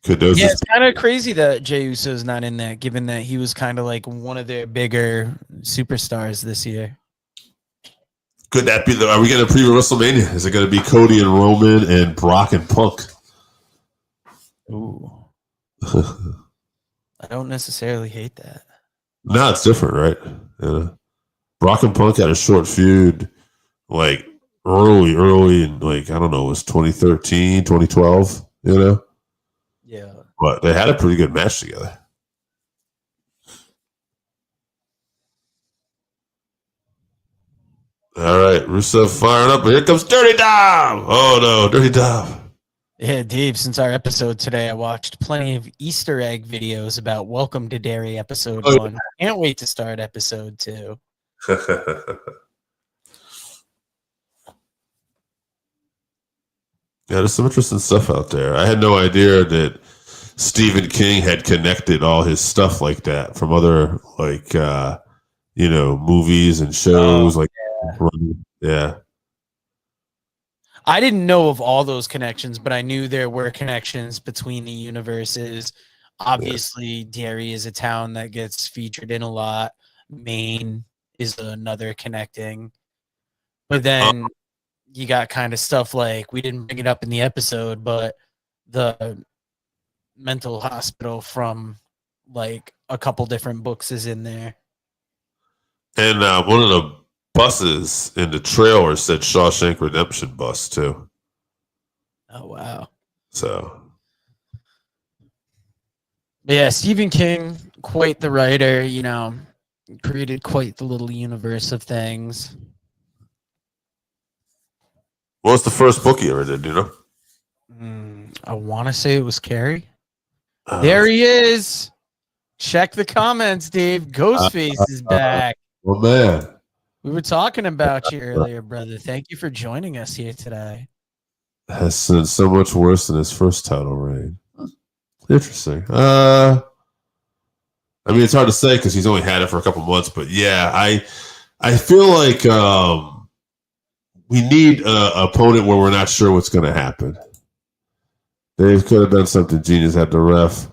It's kind of crazy that Jey Uso's not in that, given that he was kind of like one of their bigger superstars this year. Could that be are we going to preview WrestleMania? Is it going to be Cody and Roman and Brock and Punk? Ooh. I don't necessarily hate that. No, it's different, right? Yeah. Brock and Punk had a short feud like early in like, I don't know, it was 2013, 2012, you know? Yeah. But they had a pretty good match together. All right, Rusev firing up. Here comes Dirty Dom. Oh, no, Dirty Dom. Yeah, Dave, since our episode today, I watched plenty of Easter egg videos about Welcome to Derry episode 1. Can't wait to start episode 2. Yeah, there's some interesting stuff out there. I had no idea that Stephen King had connected all his stuff like that from other, like, movies and shows. Yeah. I didn't know of all those connections, but I knew there were connections between the universes. Obviously, Derry is a town that gets featured in a lot. Maine is another connecting. But then you got kind of stuff like, we didn't bring it up in the episode, but the mental hospital from like a couple different books is in there. And one of the buses in the trailer said Shawshank Redemption bus too. Oh wow! So, but yeah, Stephen King, quite the writer. Created quite the little universe of things. what was the first book he ever did? Do you know? I want to say it was Carrie. There he is. Check the comments, Dave. Ghostface is back. Well, man. We were talking about you earlier, brother. Thank you for joining us here today. Has so much worse than his first title reign. Interesting. I mean, it's hard to say because he's only had it for a couple months, but yeah, I feel like we need an opponent where we're not sure what's going to happen. Dave could have done something genius. Had the ref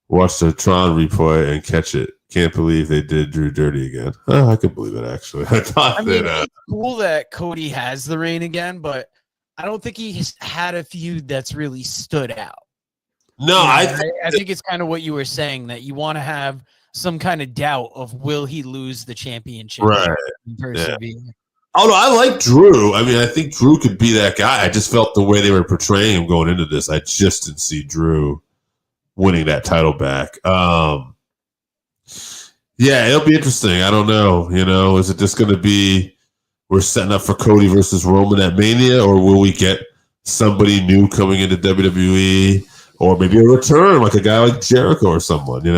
watch the Tron replay and catch it. Can't believe they did Drew dirty again. I could believe it, actually. I mean, it's cool that Cody has the reign again, but I don't think he's had a feud that's really stood out. No, I think it's kind of what you were saying, that you want to have some kind of doubt of will he lose the championship. Right. Yeah. Although I like Drew. I mean, I think Drew could be that guy. I just felt the way they were portraying him going into this, I just didn't see Drew winning that title back. Yeah, it'll be interesting. I don't know. Is it just going to be we're setting up for Cody versus Roman at Mania, or will we get somebody new coming into WWE, or maybe a return like a guy like Jericho or someone? We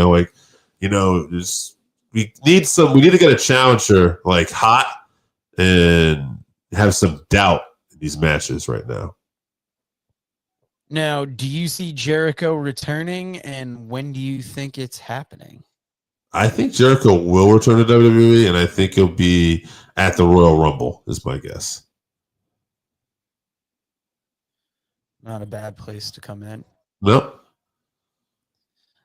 need to get a challenger like hot and have some doubt in these matches right now. Now, do you see Jericho returning, and when do you think it's happening? I think Jericho will return to WWE, and I think he'll be at the Royal Rumble, is my guess. Not a bad place to come in. Nope.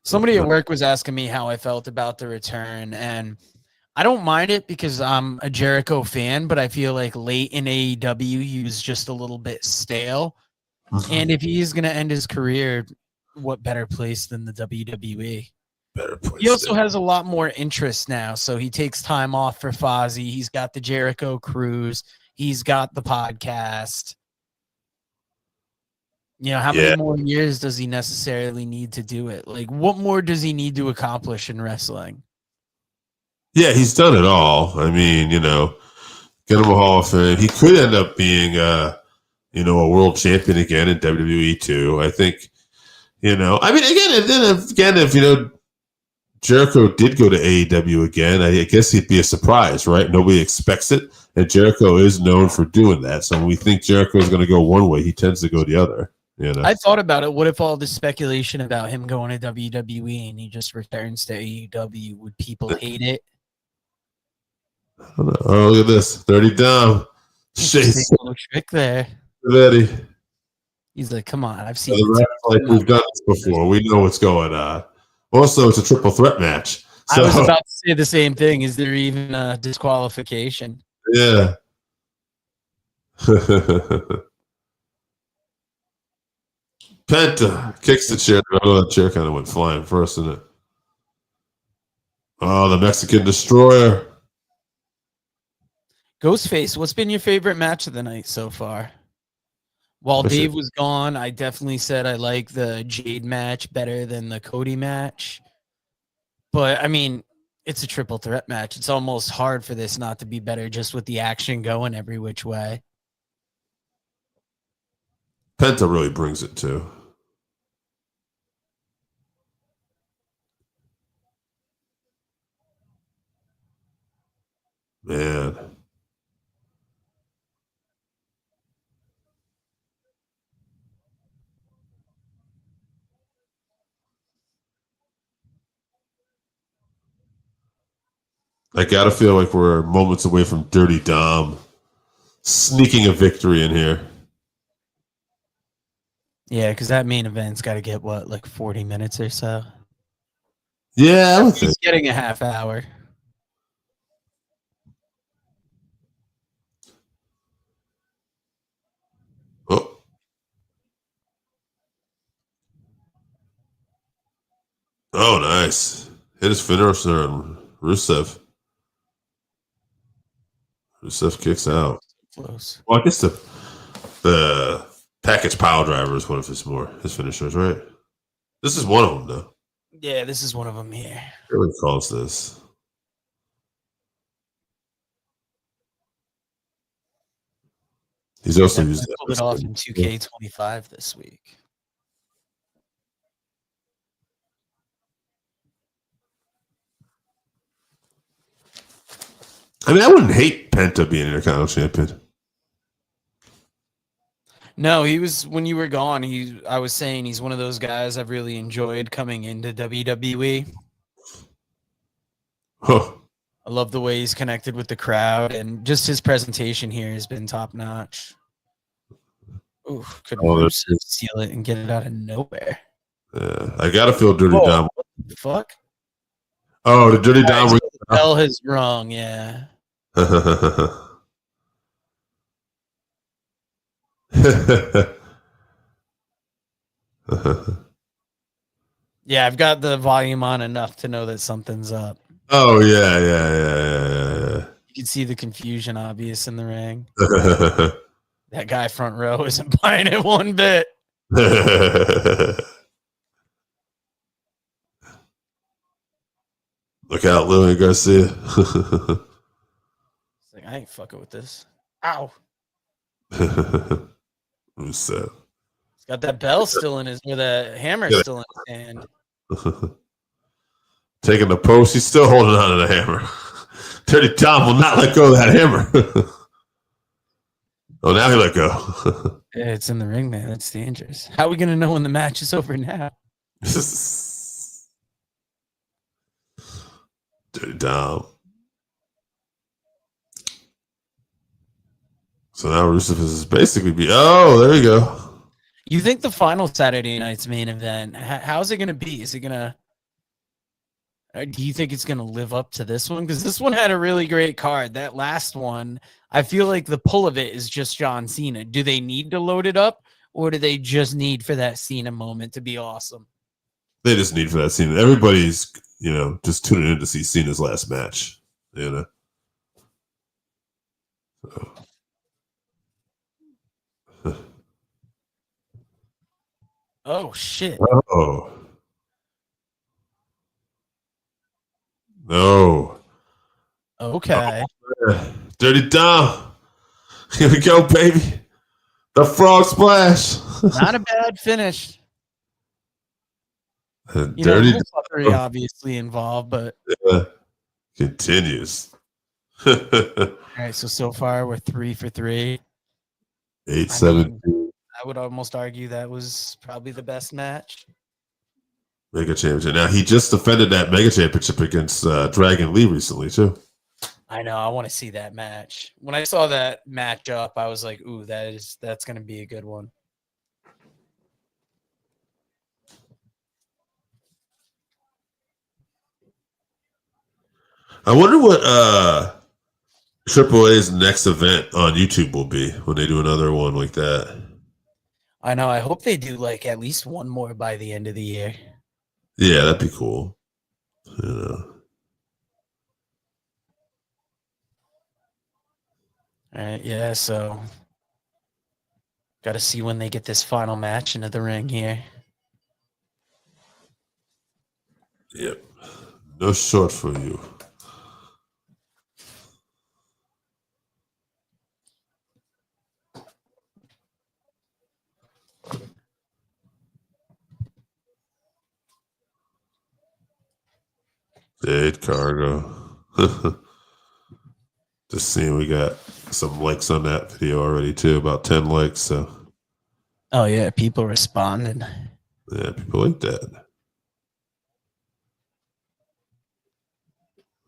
Somebody at work was asking me how I felt about the return, and I don't mind it because I'm a Jericho fan, but I feel like late in AEW, he was just a little bit stale. Mm-hmm. And if he's going to end his career, what better place than the WWE? He also has a lot more interest now, so he takes time off for Fozzy. He's got the Jericho Cruise. He's got the podcast. How many more years does he necessarily need to do it? Like, what more does he need to accomplish in wrestling? Yeah, he's done it all. I mean, get him a Hall of Fame. He could end up being, a world champion again in WWE too. I think, I mean, if Jericho did go to AEW again, I guess he'd be a surprise, right? Nobody expects it, and Jericho is known for doing that. So when we think Jericho is going to go one way, he tends to go the other. I thought about it. What if all the speculation about him going to WWE and he just returns to AEW? Would people hate it? I don't know. Oh, look at this. 30 down. Chase. Little trick there. Ready. He's like, come on. I've seen it. Like we've done this before. We know what's going on. Also, it's a triple threat match. So, I was about to say the same thing. Is there even a disqualification? Yeah. Penta kicks the chair. Oh, that chair kind of went flying first, didn't it? Oh, the Mexican Destroyer. Ghostface, what's been your favorite match of the night so far? While Dave was gone, I definitely said I like the Jade match better than the Cody match. But, I mean, it's a triple threat match. It's almost hard for this not to be better just with the action going every which way. Penta really brings it, too. Man. I gotta feel like we're moments away from Dirty Dom sneaking a victory in here. Yeah, because that main event's got to get, like 40 minutes or so? Yeah, he's getting a half hour. Oh. Oh, nice. Hit his finisher on Rusev. Rusev kicks out. Close. Well, I guess the package pile driver is one of his finishers, right? This is one of them, though. Yeah, this is one of them here. Really calls this. He's also used pulled it off in 2K25 this week. I mean, I wouldn't hate Penta being Intercontinental Champion. No, he was when you were gone. I was saying he's one of those guys I've really enjoyed coming into WWE. Huh. I love the way he's connected with the crowd, and just his presentation here has been top notch. Ooh, couldn't steal it and get it out of nowhere. Yeah, I gotta feel Dirty Dom. What the fuck? Oh, the Dirty Dom. The bell has rung. Yeah. Yeah, I've got the volume on enough to know that something's up. Oh yeah. You can see the confusion obvious in the ring. That guy front row isn't buying it one bit. Look out, Louis Garcia. Like, I ain't fucking with this. Ow. Who's that? He's got that bell still in his, or the hammer still in his hand. Taking the post, he's still holding on to the hammer. Dirty Dom will not let go of that hammer. Oh, now he let go. Yeah, it's in the ring, man. That's dangerous. How are we going to know when the match is over now? Dirty Dom. So now Rusev is basically there we go. You think the final Saturday night's main event, how's it going to be? Is it going to, do you think it's going to live up to this one? Because this one had a really great card. That last one, I feel like the pull of it is just John Cena. Do they need to load it up, or do they just need for that Cena moment to be awesome? They just need for that Cena. Everybody's, just tuning in to see Cena's last match, So. Oh, shit. Oh. No. Okay. Oh, Dirty Dom. Here we go, baby. The frog splash. Not a bad finish. Dirty Dom. Obviously involved, but continues. All right, so far we're 3 for 3. 8-7. I would almost argue that was probably the best match. Mega Championship. Now, he just defended that Mega Championship against Dragon Lee recently, too. I know. I want to see that match. When I saw that match up, I was like, ooh, that's going to be a good one. I wonder what Triple A's next event on YouTube will be when they do another one like that. I know. I hope they do like at least one more by the end of the year. Yeah, that'd be cool. All right. Yeah. So got to see when they get this final match into the ring here. Yep. No short for you. Jade Cargo. Just seeing, we got some likes on that video already too, about 10 likes. So, oh yeah, people responded. Yeah, people like that.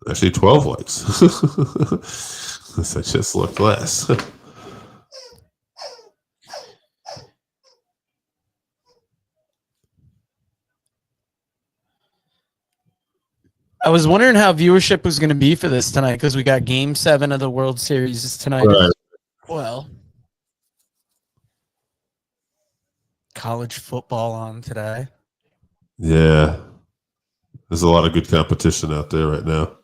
Actually, 12 likes. I just looked less. I was wondering how viewership was going to be for this tonight, because we got Game 7 of the World Series tonight. Right. Well, college football on today. Yeah. There's a lot of good competition out there right now.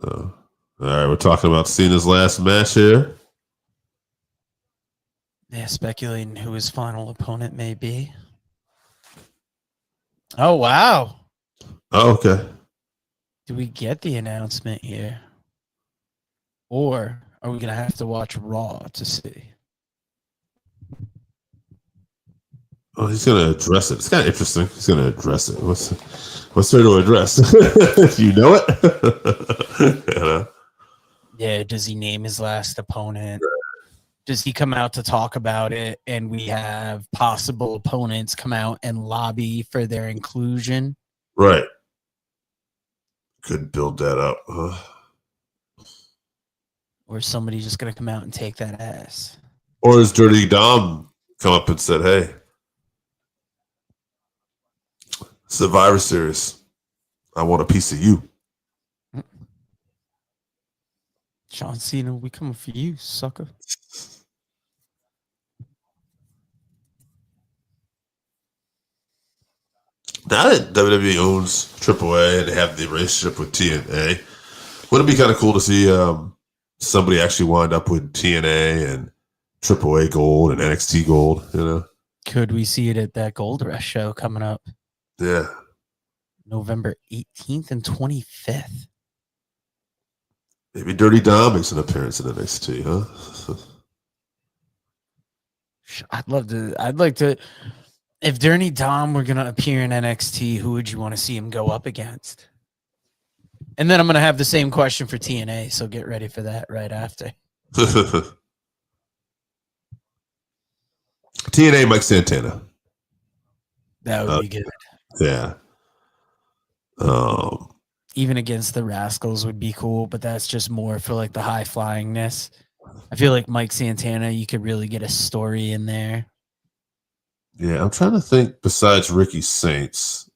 So All right, we're talking about Cena's last match here. Yeah, speculating who his final opponent may be. Oh, wow. Oh, okay. Do we get the announcement here? Or are we going to have to watch Raw to see? Oh, he's going to address it. It's kind of interesting. He's going to address it. What's there to address? You know it? Yeah, does he name his last opponent? Does he come out to talk about it? And we have possible opponents come out and lobby for their inclusion? Right. Could build that up. Or is somebody just going to come out and take that ass? Or is Dirty Dom come up and said, hey, Survivor Series, I want a piece of you. John Cena, we coming for you, sucker. Now that WWE owns AAA and they have the relationship with TNA, wouldn't it be kind of cool to see somebody actually wind up with TNA and AAA Gold and NXT Gold? You know, could we see it at that Gold Rush show coming up? Yeah, November 18th and 25th. Maybe Dirty Dom makes an appearance in NXT, huh? I'd like to. If Dirty Dom were going to appear in NXT, who would you want to see him go up against? And then I'm going to have the same question for TNA, so get ready for that right after. TNA Mike Santana. That would be good. Yeah. Even against the Rascals would be cool, but that's just more for like the high flyingness. I feel like Mike Santana, you could really get a story in there. Yeah, I'm trying to think besides Ricky Saints,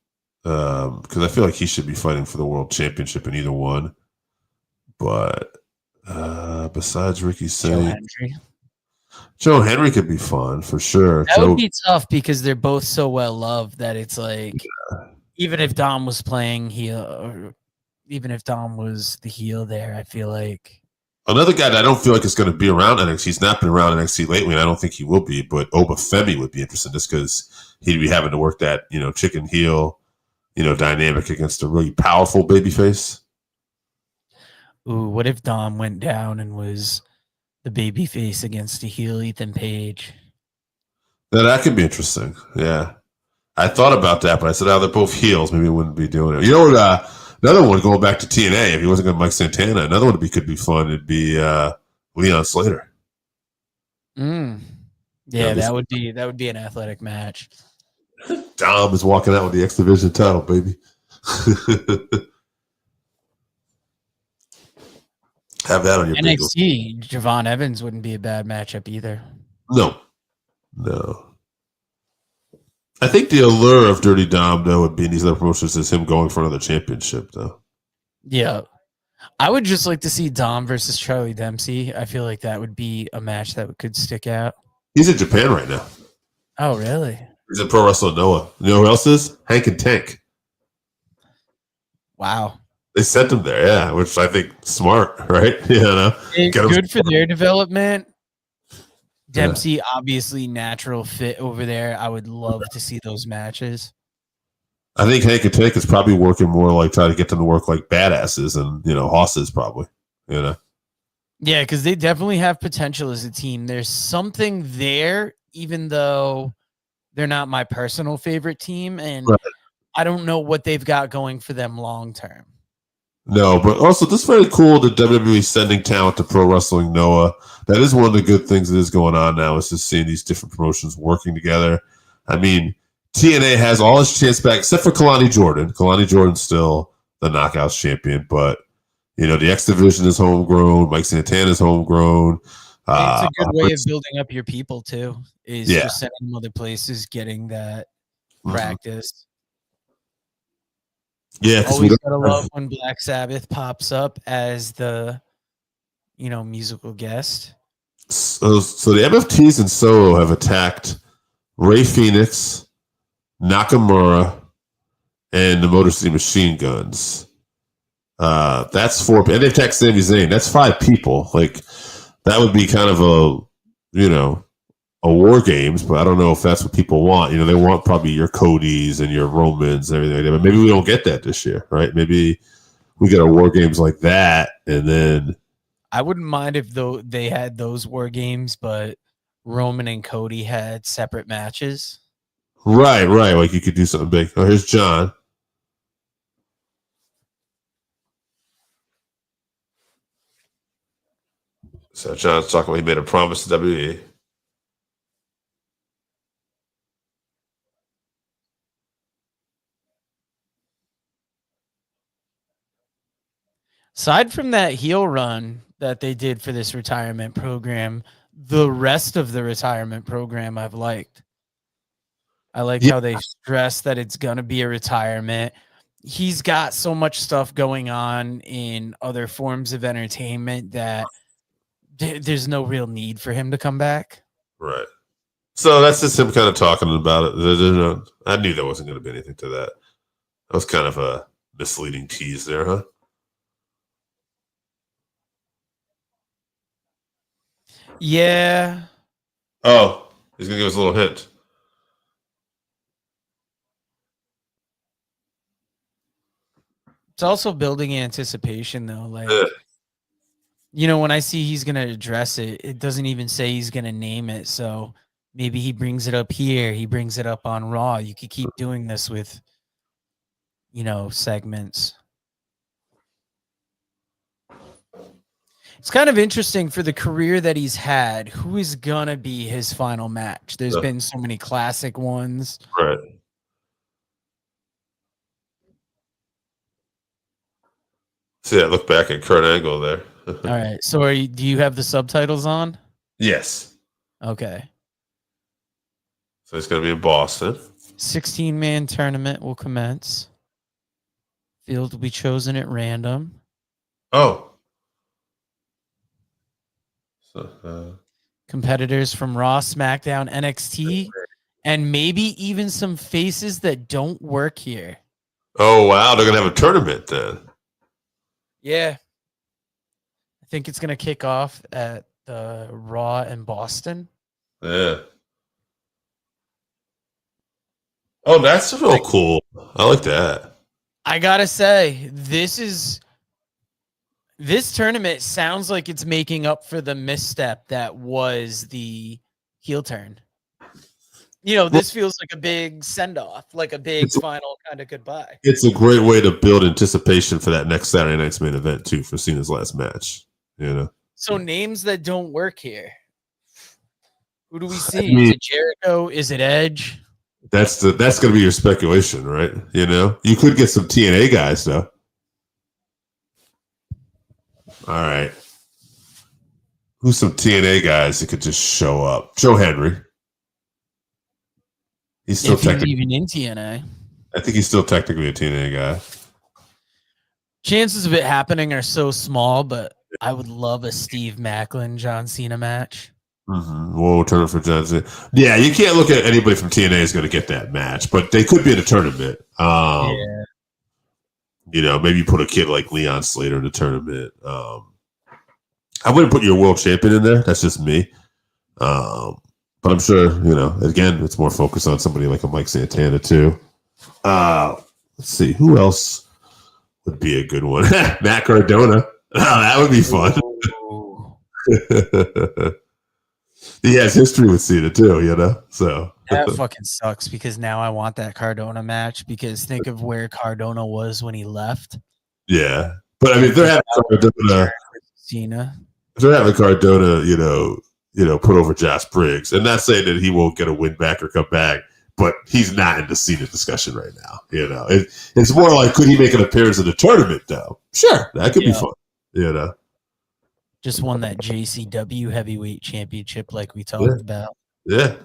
because I feel like he should be fighting for the world championship in either one. But besides Ricky Saints, Joe Henry could be fun for sure. That would be tough because they're both so well loved that it's like, even if Dom was playing heel, or even if Dom was the heel there, I feel like another guy that I don't feel like is going to be around NXT. He's not been around NXT lately, and I don't think he will be. But Obafemi would be interesting just because he'd be having to work that chicken heel, dynamic against a really powerful babyface. Ooh, what if Dom went down and was the babyface against a heel Ethan Page? Now, that could be interesting. Yeah, I thought about that, but I said, "Oh, they're both heels. Maybe we wouldn't be doing it." You know what? Another one going back to TNA. If he wasn't going to Mike Santana, another one could be fun. It'd be Leon Slater. Yeah, that would be an athletic match. Dom is walking out with the X Division title, baby. Have that on your NXT. Javon Evans wouldn't be a bad matchup either. No. I think the allure of Dirty Dom, though, would be in these other promotions is him going for another championship, though. Yeah. I would just like to see Dom versus Charlie Dempsey. I feel like that would be a match that could stick out. He's in Japan right now. Oh, really? He's in Pro Wrestling Noah. You know who else is? Hank and Tank. Wow. They sent him there, yeah, which I think smart, right? Good for their development. Dempsey, obviously natural fit over there. I would love to see those matches. I think Hank and Tank is probably working more like trying to get them to work like badasses and, hosses probably, Yeah, because they definitely have potential as a team. There's something there, even though they're not my personal favorite team. And right. I don't know what they've got going for them long term. No, but also this is very cool that WWE sending talent to Pro Wrestling Noah. That is one of the good things that is going on now is just seeing these different promotions working together. I mean, TNA has all its chance back except for Kalani Jordan. Kalani Jordan's still the Knockouts champion, but the X Division is homegrown. Mike Santana is homegrown. It's a good way of building up your people too. Is just sending them other places, getting that practice. Yeah, always gotta love when Black Sabbath pops up as the, musical guest. So the MFTs and Solo have attacked Ray Phoenix, Nakamura, and the Motor City Machine Guns. That's 4. And they text Sami Zayn. That's 5 people. Like, that would be kind of a War Games, but I don't know if that's what people want. They want probably your Codys and your Romans and everything. But maybe we don't get that this year, right? Maybe we get a War Games like that, and then I wouldn't mind if they had those War Games, but Roman and Cody had separate matches. Right. Like you could do something big. Oh, here's John. So John's talking about he made a promise to WWE. Aside from that heel run that they did for this retirement program, the rest of the retirement program I've liked. I like how they stress that it's going to be a retirement. He's got so much stuff going on in other forms of entertainment that there's no real need for him to come back. Right. So that's just him kind of talking about it. I knew there wasn't going to be anything to that. That was kind of a misleading tease there, huh? Yeah. Oh, he's going to give us a little hint. It's also building anticipation, though. Like, when I see he's going to address it, it doesn't even say he's going to name it. So maybe he brings it up here. He brings it up on Raw. You could keep doing this with, segments. It's kind of interesting for the career that he's had. Who is going to be his final match? There's been so many classic ones. Right. See, I look back at Kurt Angle there. All right. So do you have the subtitles on? Yes. Okay. So it's going to be in Boston. 16-man tournament will commence. Field will be chosen at random. Oh. So, competitors from Raw, SmackDown, NXT, and maybe even some faces that don't work here. Oh, wow. They're going to have a tournament then. Yeah. I think it's going to kick off at the Raw in Boston. Yeah. Oh, that's real cool. I like that. I got to say, this tournament sounds like it's making up for the misstep that was the heel turn. This feels like a big send-off, like a big final kind of goodbye. It's a great way to build anticipation for that next Saturday night's main event, too, for Cena's last match. So names that don't work here. Who do we see? Is it Jericho? Is it Edge? That's going to be your speculation, right? You could get some TNA guys, though. All right. Who's some TNA guys that could just show up? Joe Henry. He's still technically even in TNA. I think he's still technically a TNA guy. Chances of it happening are so small, but I would love a Steve Maclin John Cena match. Mm-hmm. We'll turn it for John Cena. Yeah, you can't look at anybody from TNA is going to get that match, but they could be in a tournament. Maybe put a kid like Leon Slater in the tournament. I wouldn't put your world champion in there. That's just me. But I'm sure, again, it's more focused on somebody like a Mike Santana, too. Let's see. Who else would be a good one? Matt Cardona. Oh, that would be fun. He has history with Cena, too, So that fucking sucks because now I want that Cardona match because think of where Cardona was when he left. Yeah. But, I mean, if they're having Cardona, Cena. If they're having Cardona, put over Josh Briggs. And not saying that he won't get a win back or come back, but he's not in the Cena discussion right now. It's more like, could he make an appearance in the tournament, though? Sure, that could be fun. Just won that JCW heavyweight championship like we talked about. Yeah.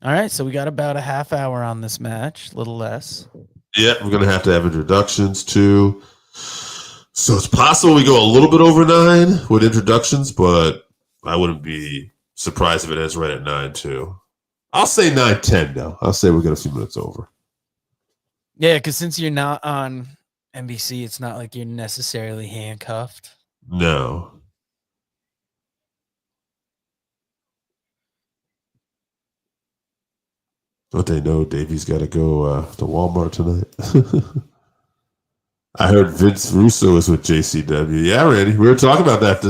All right, so we got about a half hour on this match, a little less. Yeah, we're going to have introductions, too. So it's possible we go a little bit over 9 with introductions, but I wouldn't be surprised if it ends right at 9, too. I'll say 9:10, though. I'll say we'll get a few minutes over. Yeah, because since you're not on NBC, it's not like you're necessarily handcuffed. No. Don't they know Davey's got to go to Walmart tonight? I heard Vince Russo is with JCW. Yeah, Randy, we were talking about that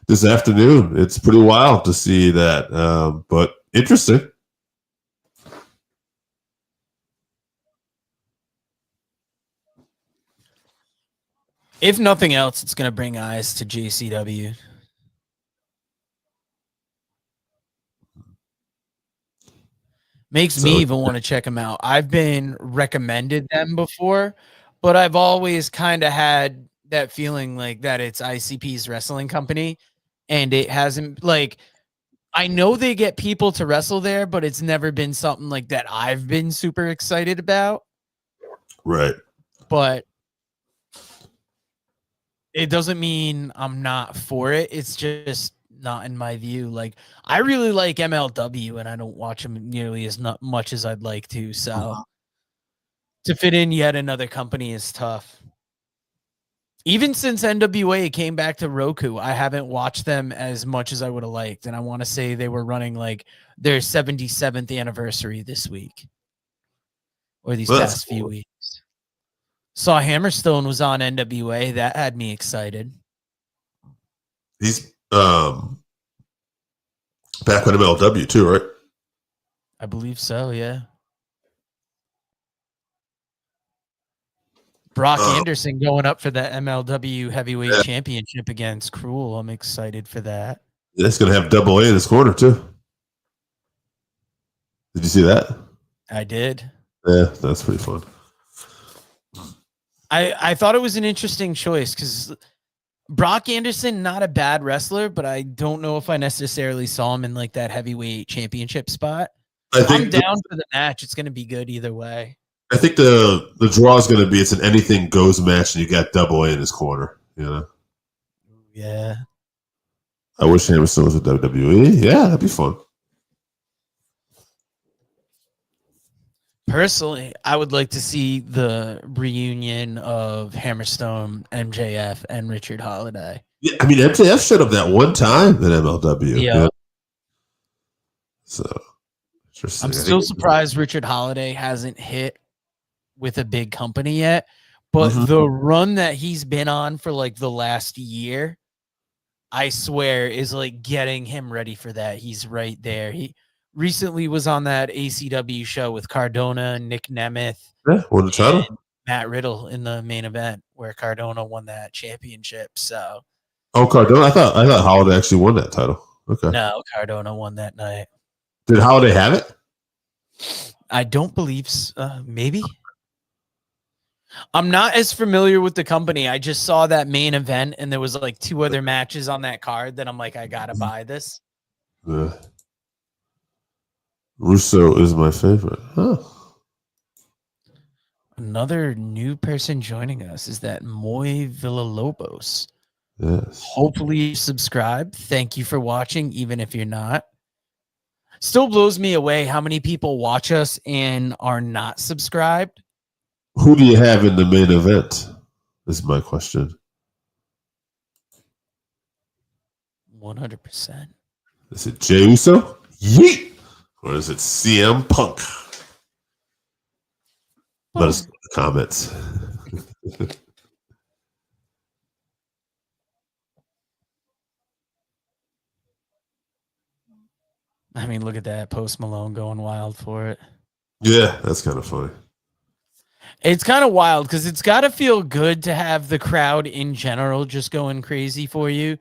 this afternoon. It's pretty wild to see that, but interesting. If nothing else, it's going to bring eyes to JCW. Makes me even want to check them out. I've been recommended them before, but I've always kind of had that feeling like that it's ICP's wrestling company, and it hasn't, like, I know they get people to wrestle there, but it's never been something like that I've been super excited about. Right. But it doesn't mean I'm not for it. It's just not in my view. Like, I really like MLW, and I don't watch them nearly as much as I'd like to. So to fit in yet another company is tough. Even since NWA came back to Roku, I haven't watched them as much as I would have liked. And I want to say they were running like their 77th anniversary this week or these past few weeks. Saw Hammerstone was on NWA. That had me excited. He's back with MLW too, right? I believe so, yeah. Brock Anderson going up for the MLW Heavyweight Championship against Cruel. I'm excited for that. It's going to have Double A in his corner too. Did you see that? I did. Yeah, that's pretty fun. I thought it was an interesting choice because Brock Anderson, not a bad wrestler, but I don't know if I necessarily saw him in like that heavyweight championship spot. I'm down for the match. It's going to be good either way. I think the draw is going to be it's an anything goes match, and you got Double A in his corner. You know. Yeah. I wish Hammerstone was with WWE. Yeah, that'd be fun. Personally, I would like to see the reunion of Hammerstone, MJF, and Richard Holiday. Yeah, I mean, MJF showed up that one time at MLW. Yeah. So, I'm still surprised Richard Holiday hasn't hit with a big company yet. But the run that he's been on for like the last year, I swear, is like getting him ready for that. He's right there. He recently was on that ACW show with Cardona, Nick Nemeth, won the title, Matt Riddle in the main event where Cardona won that championship. So, Cardona, I thought Holiday actually won that title. Okay, no, Cardona won that night. Did Holiday have it? I don't believe so. Maybe. I'm not as familiar with the company. I just saw that main event, and there was like 2 other matches on that card that I'm like, I gotta buy this. Russo is my favorite. Huh. Another new person joining us is that Moy Villalobos. Yes. Hopefully subscribe. Thank you for watching, even if you're not. Still blows me away how many people watch us and are not subscribed. Who do you have in the main event? Is my question. 100%. Is it Jey Uso? Yeet! Or is it CM Punk? Let us know in the comments. I mean, look at that. Post Malone going wild for it. Yeah, that's kind of funny. It's kind of wild because it's got to feel good to have the crowd in general just going crazy for you.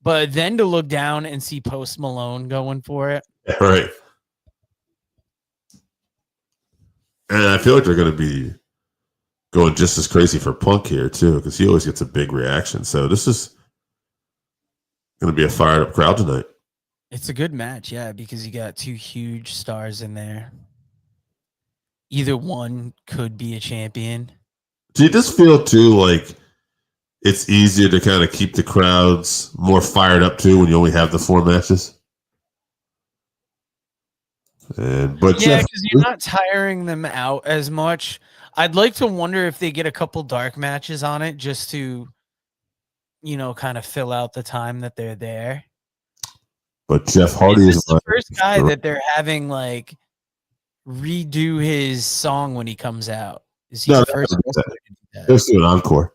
But then to look down and see Post Malone going for it. Right. And I feel like they're going to be going just as crazy for Punk here, too, because he always gets a big reaction. So this is going to be a fired up crowd tonight. It's a good match, yeah, because you got 2 huge stars in there. Either one could be a champion. Do you just feel, too, like it's easier to kind of keep the crowds more fired up, too, when you only have the 4 matches? But yeah, because you're not tiring them out as much. I'd like to wonder if they get a couple dark matches on it just to, kind of fill out the time that they're there. But Jeff Hardy is the first guy that they're having like redo his song when he comes out. Is he the first wrestler to do that? Let's do an encore.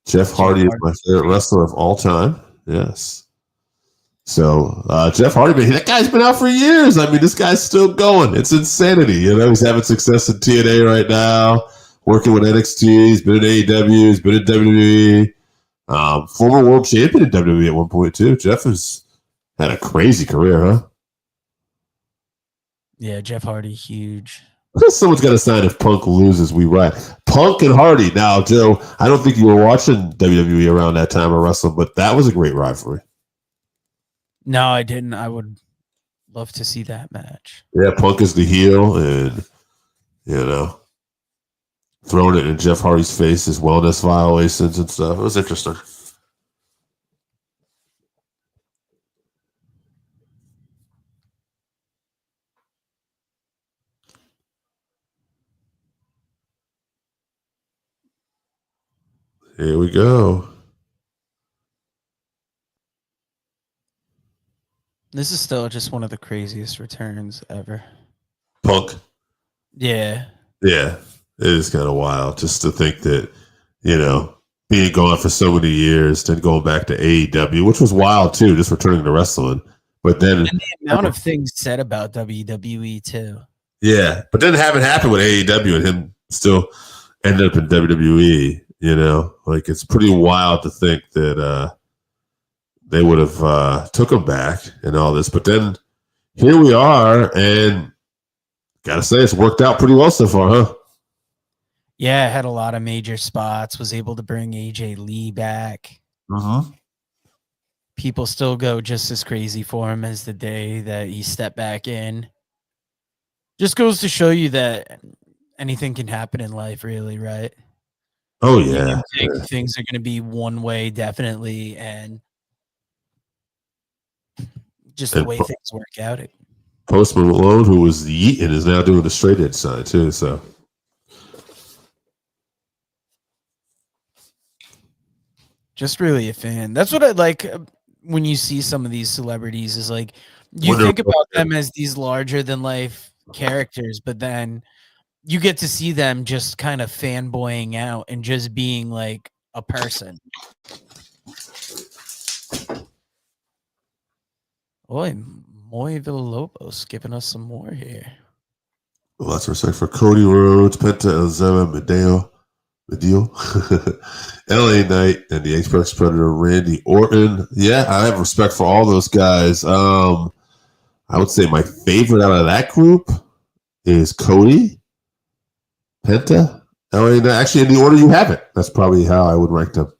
Jeff Hardy is my favorite wrestler of all time. Yes. So Jeff Hardy, that guy's been out for years. I mean, this guy's still going. It's insanity. He's having success in TNA right now, working with NXT. He's been in AEW. He's been in WWE. Former world champion in WWE at one point too. Jeff has had a crazy career, huh? Yeah, Jeff Hardy, huge. Someone's got to sign if Punk loses, we ride. Punk and Hardy. Now, Joe, I don't think you were watching WWE around that time of wrestling, but that was a great rivalry. No, I didn't. I would love to see that match. Yeah, Punk is the heel, and throwing it in Jeff Hardy's face, his wellness violations and stuff. It was interesting. Here we go. This is still just one of the craziest returns ever. Punk. Yeah. Yeah. It is kind of wild just to think that, being gone for so many years, then going back to AEW, which was wild too, just returning to wrestling. But then and the amount of things said about WWE too. Yeah. But then having happened with AEW and him still ended up in WWE, like it's pretty wild to think that they would have took him back and all this. But then here we are, and gotta say it's worked out pretty well so far, huh? Yeah, had a lot of major spots, was able to bring AJ Lee back. People still go just as crazy for him as the day that he stepped back in. Just goes to show you that anything can happen in life, really, right? Oh, yeah. Things are going to be one way, definitely, and just the way things work out. Post Malone, who was yeeting, is now doing the straight edge side, too, so. Just really a fan. That's what I like when you see some of these celebrities is like you think about them as these larger than life characters, but then you get to see them just kind of fanboying out and just being like a person. Boy, Moy Villalobos giving us some more here. Lots of respect for Cody Rhodes, Penta El Zero, Medeo, LA Knight, and the Apex Predator, Randy Orton. Yeah, I have respect for all those guys. I would say my favorite out of that group is Cody, Penta, LA Knight. Actually, in the order you have it. That's probably how I would rank them,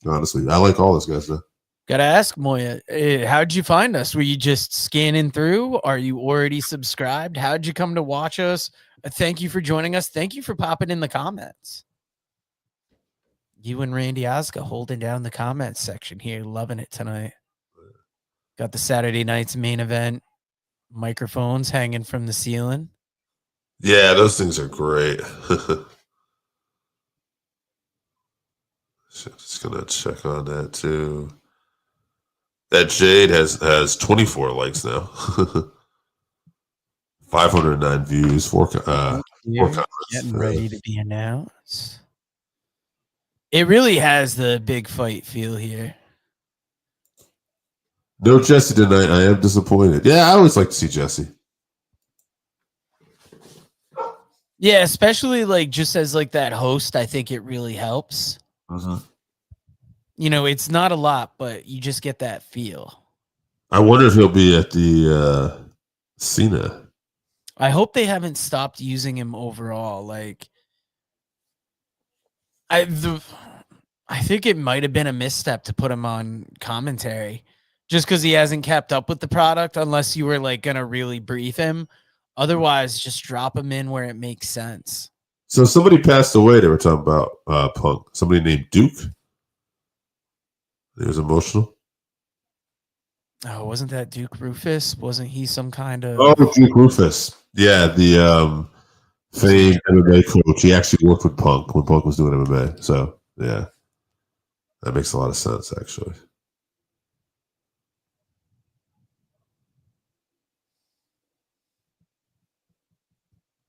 honestly. I like all those guys, though. Gotta ask, Moya, how'd you find us? Were you just scanning through? Are you already subscribed? How'd you come to watch us? Thank you for joining us. Thank you for popping in the comments. You and Randy Osga holding down the comments section here, loving it tonight. Got the Saturday night's main event microphones hanging from the ceiling. Yeah, those things are great. Just gonna check on that too. That Jade has 24 likes now. 509 views. Four getting ready to be announced. It really has the big fight feel here. No Jesse tonight. I am disappointed. Yeah, I always like to see Jesse. Yeah, especially like just as like that host, I think it really helps. It's not a lot, but you just get that feel. I wonder if he'll be at the Cena. I hope they haven't stopped using him overall. Like, I think it might have been a misstep to put him on commentary just because he hasn't kept up with the product unless you were like going to really brief him. Otherwise, just drop him in where it makes sense. So somebody passed away. They were talking about Punk. Somebody named Duke. It was emotional. Oh, wasn't that Duke Rufus? Wasn't he some kind of... Oh, Duke Rufus. Yeah, the famed MMA coach. He actually worked with Punk when Punk was doing MMA. So, yeah. That makes a lot of sense, actually.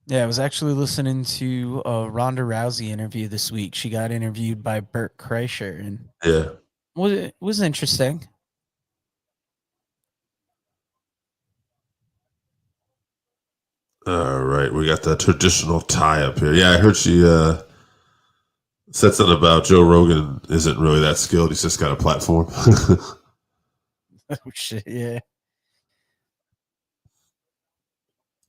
Yeah, I was actually listening to a Ronda Rousey interview this week. She got interviewed by Bert Kreischer, and it was interesting. All right, we got the traditional tie up here. Yeah, I heard she said something about Joe Rogan isn't really that skilled. He's just got a platform. Oh shit! Yeah.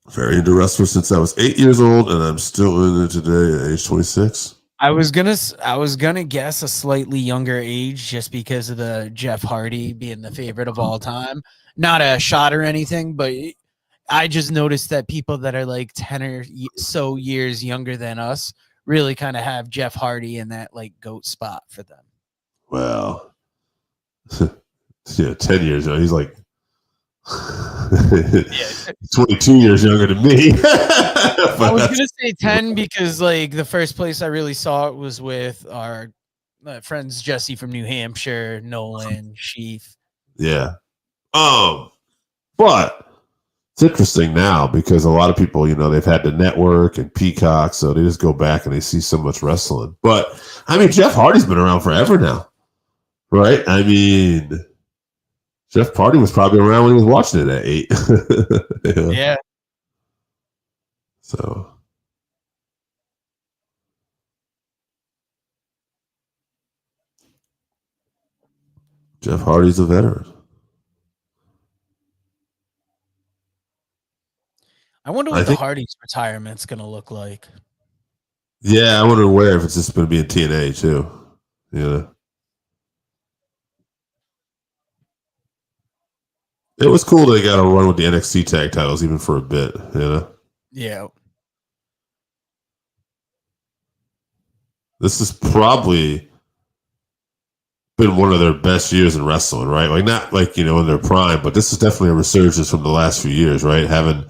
Very into wrestling since I was 8 years old, and I'm still in it today at age 26. I was gonna guess a slightly younger age just because of the Jeff Hardy being the favorite of all time. Not a shot or anything, but I just noticed that people that are like 10 or so years younger than us really kind of have Jeff Hardy in that like GOAT spot for them. Well, yeah, 10 years ago, he's like 22 years younger than me. I was gonna say 10 because like the first place I really saw it was with our friends Jesse from New Hampshire, Nolan, Sheath. Yeah. But it's interesting now because a lot of people, they've had the network and Peacock, so they just go back and they see so much wrestling. But I mean, Jeff Hardy's been around forever now, right? I mean, Jeff Hardy was probably around when he was watching it at 8. Yeah. So. Jeff Hardy's a veteran. I wonder what the Hardy's retirement's going to look like. Yeah, I wonder where, if it's just going to be in TNA too. Yeah. It was cool they got to run with the NXT tag titles even for a bit, Yeah. This has probably been one of their best years in wrestling, right? Like not like, in their prime, but this is definitely a resurgence from the last few years, right? Having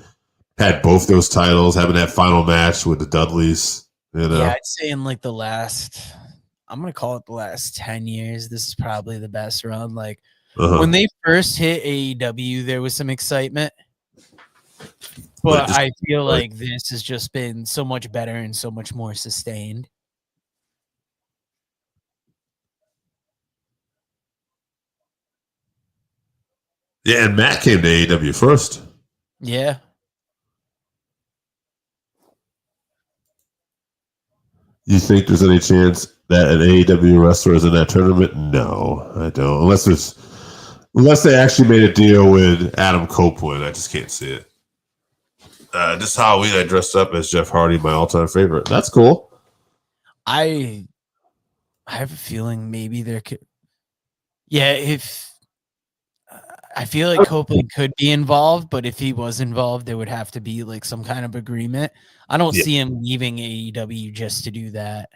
had both those titles, having that final match with the Dudleys, Yeah, I'd say in like I'm going to call it the last 10 years, this is probably the best run. Like when they first hit AEW, there was some excitement, but I feel like this has just been so much better and so much more sustained. Yeah, and Matt came to AEW first. Yeah. You think there's any chance that an AEW wrestler is in that tournament? No, I don't. Unless they actually made a deal with Adam Copeland. I just can't see it. This Halloween, I dressed up as Jeff Hardy, my all-time favorite. That's cool. I have a feeling maybe there could. Yeah, I feel like Copeland could be involved, but if he was involved, there would have to be like some kind of agreement. I don't see him leaving AEW just to do that.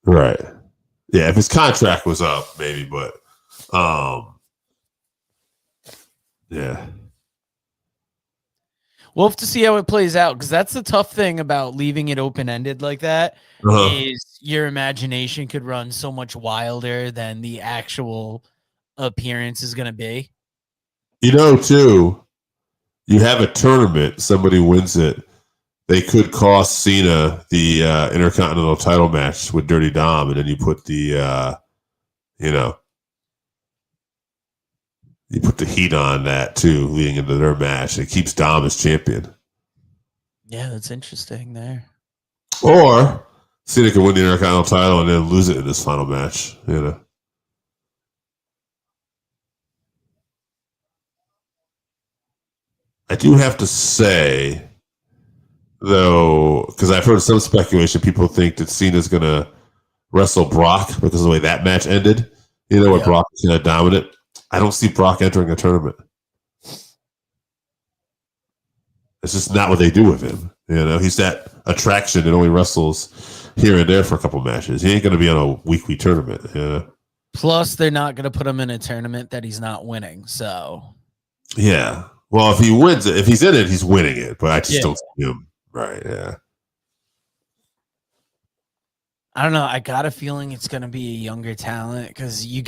Right. Yeah, if his contract was up, maybe, but yeah. We'll have to see how it plays out because that's the tough thing about leaving it open-ended like that is your imagination could run so much wilder than the actual appearance is going to be. Too, you have a tournament, somebody wins it, they could cost Cena the Intercontinental title match with Dirty Dom, and then you put the, you put the heat on that too, leading into their match. It keeps Dom as champion. Yeah, that's interesting there. Or Cena can win the Intercontinental title and then lose it in this final match, I do have to say, though, because I've heard some speculation, people think that Cena's going to wrestle Brock because of the way that match ended. Where Brock is going to dominate. I don't see Brock entering a tournament. It's just not what they do with him. He's that attraction that only wrestles here and there for a couple matches. He ain't going to be on a weekly tournament. Plus, they're not going to put him in a tournament that he's not winning. So, yeah. Well, if he wins it, if he's in it, he's winning it. But I just don't see him. Right, yeah. I don't know. I got a feeling it's going to be a younger talent because you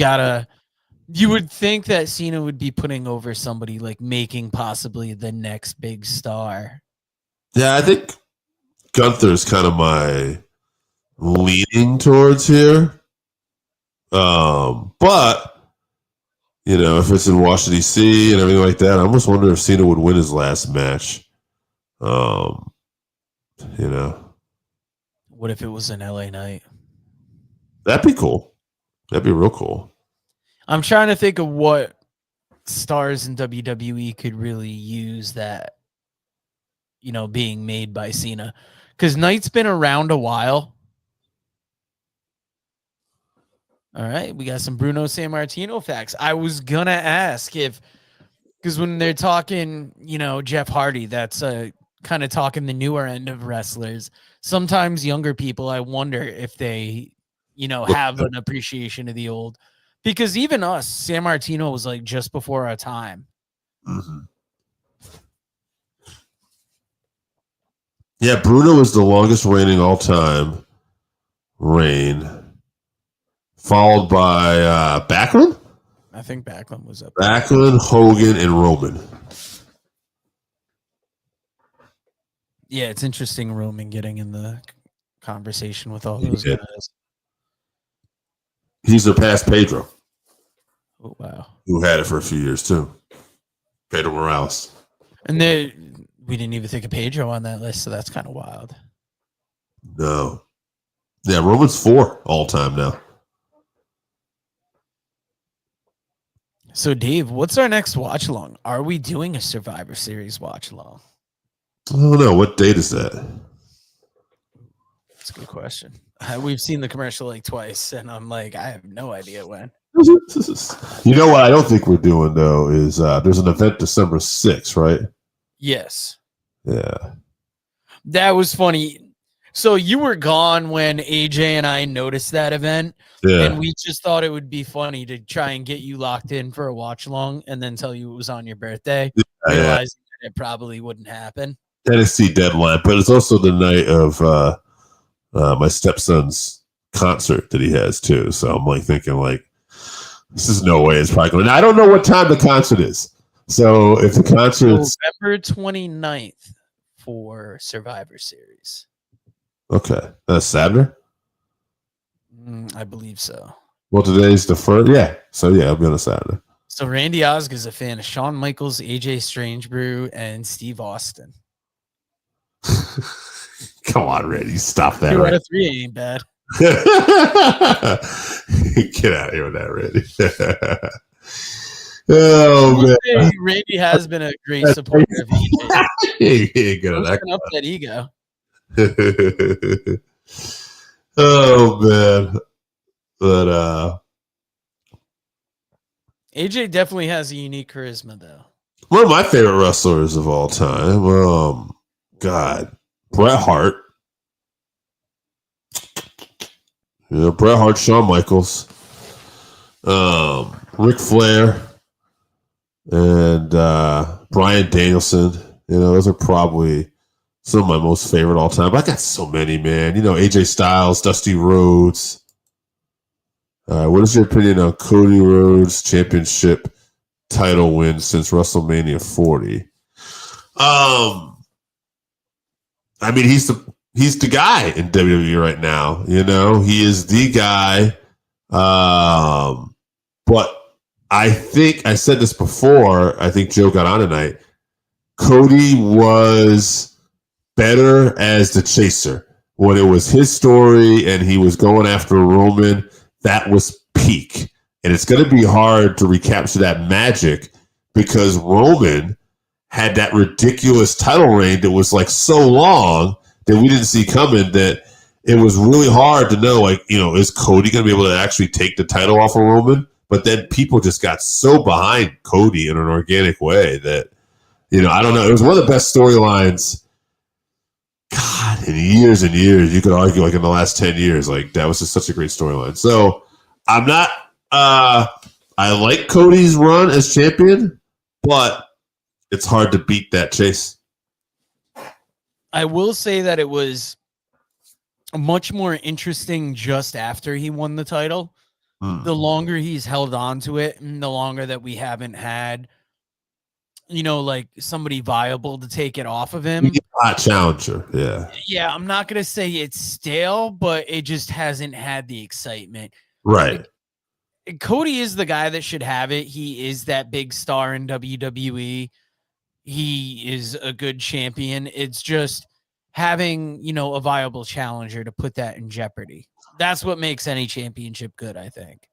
would think that Cena would be putting over somebody like making possibly the next big star. Yeah, I think Gunther is kind of my leaning towards here. But if it's in Washington D.C. and everything like that, I almost wonder if Cena would win his last match. What if it was an LA Knight? That'd be cool. That'd be real cool. I'm trying to think of what stars in WWE could really use that, being made by Cena. Because Knight's been around a while. All right, we got some Bruno Sammartino facts. I was going to ask because when they're talking, Jeff Hardy, that's kind of talking the newer end of wrestlers. Sometimes younger people, I wonder if they, have an appreciation of the old. Because even us, Sammartino was like just before our time. Mm-hmm. Yeah, Bruno is the longest reigning all-time reign, followed by Backlund? I think Backlund was up there. Backlund, Hogan, and Roman. Yeah, it's interesting Roman getting in the conversation with all those guys. He surpassed Pedro. Oh, wow. Who had it for a few years, too. Pedro Morales. And we didn't even think of Pedro on that list, so that's kind of wild. No. Yeah, Roman's 4 all-time now. So, Dave, what's our next watch-along? Are we doing a Survivor Series watch-along? I don't know. What date is that? That's a good question. We've seen the commercial like twice, and I'm like, I have no idea when. You know what I don't think we're doing, though, is there's an event December 6th, right? Yes. Yeah. That was funny. So you were gone when AJ and I noticed that event, and we just thought it would be funny to try and get you locked in for a watch-along and then tell you it was on your birthday, realizing that it probably wouldn't happen. NXT deadline, but it's also the night of my stepson's concert that he has too. So I'm thinking this is no way it's probably going. I don't know what time the concert is. So if the concert is November 29th for Survivor Series. Okay, that's Saturday. I believe so. Well, today's the first. Yeah, so I'll be on a Saturday. So Randy Osgood's a fan of Shawn Michaels, AJ Strangebrew, and Steve Austin. Come on, Randy, stop that. 2 out of 3 ain't bad. Get out of here with that, Randy. Oh man, Randy has been a great supporter of AJ. He ain't good at that. Up that ego. Oh man, but AJ definitely has a unique charisma, though. One of my favorite wrestlers of all time, God, Bret Hart. Bret Hart, Shawn Michaels, Ric Flair, and Bryan Danielson. Those are probably some of my most favorite all time. But I got so many, man. AJ Styles, Dusty Rhodes. What is your opinion on Cody Rhodes' championship title win since WrestleMania 40? I mean, he's the guy in WWE right now. He is the guy. But I think I said this before. I think Joe got on tonight. Cody was better as the chaser. When it was his story and he was going after Roman, that was peak. And it's going to be hard to recapture that magic because Roman had that ridiculous title reign that was so long that we didn't see coming that it was really hard to know, is Cody going to be able to actually take the title off of Roman? But then people just got so behind Cody in an organic way that, I don't know. It was one of the best storylines, God, in years and years. You could argue, in the last 10 years, that was just such a great storyline. So I'm not, I like Cody's run as champion, but it's hard to beat that chase. I will say that it was much more interesting just after he won the title. The longer he's held on to it, and the longer that we haven't had, like somebody viable to take it off of him. Hot challenger, yeah. Yeah, I'm not going to say it's stale, but it just hasn't had the excitement. Right. Cody is the guy that should have it. He is that big star in WWE. He is a good champion. It's just having, a viable challenger to put that in jeopardy. That's what makes any championship good, I think.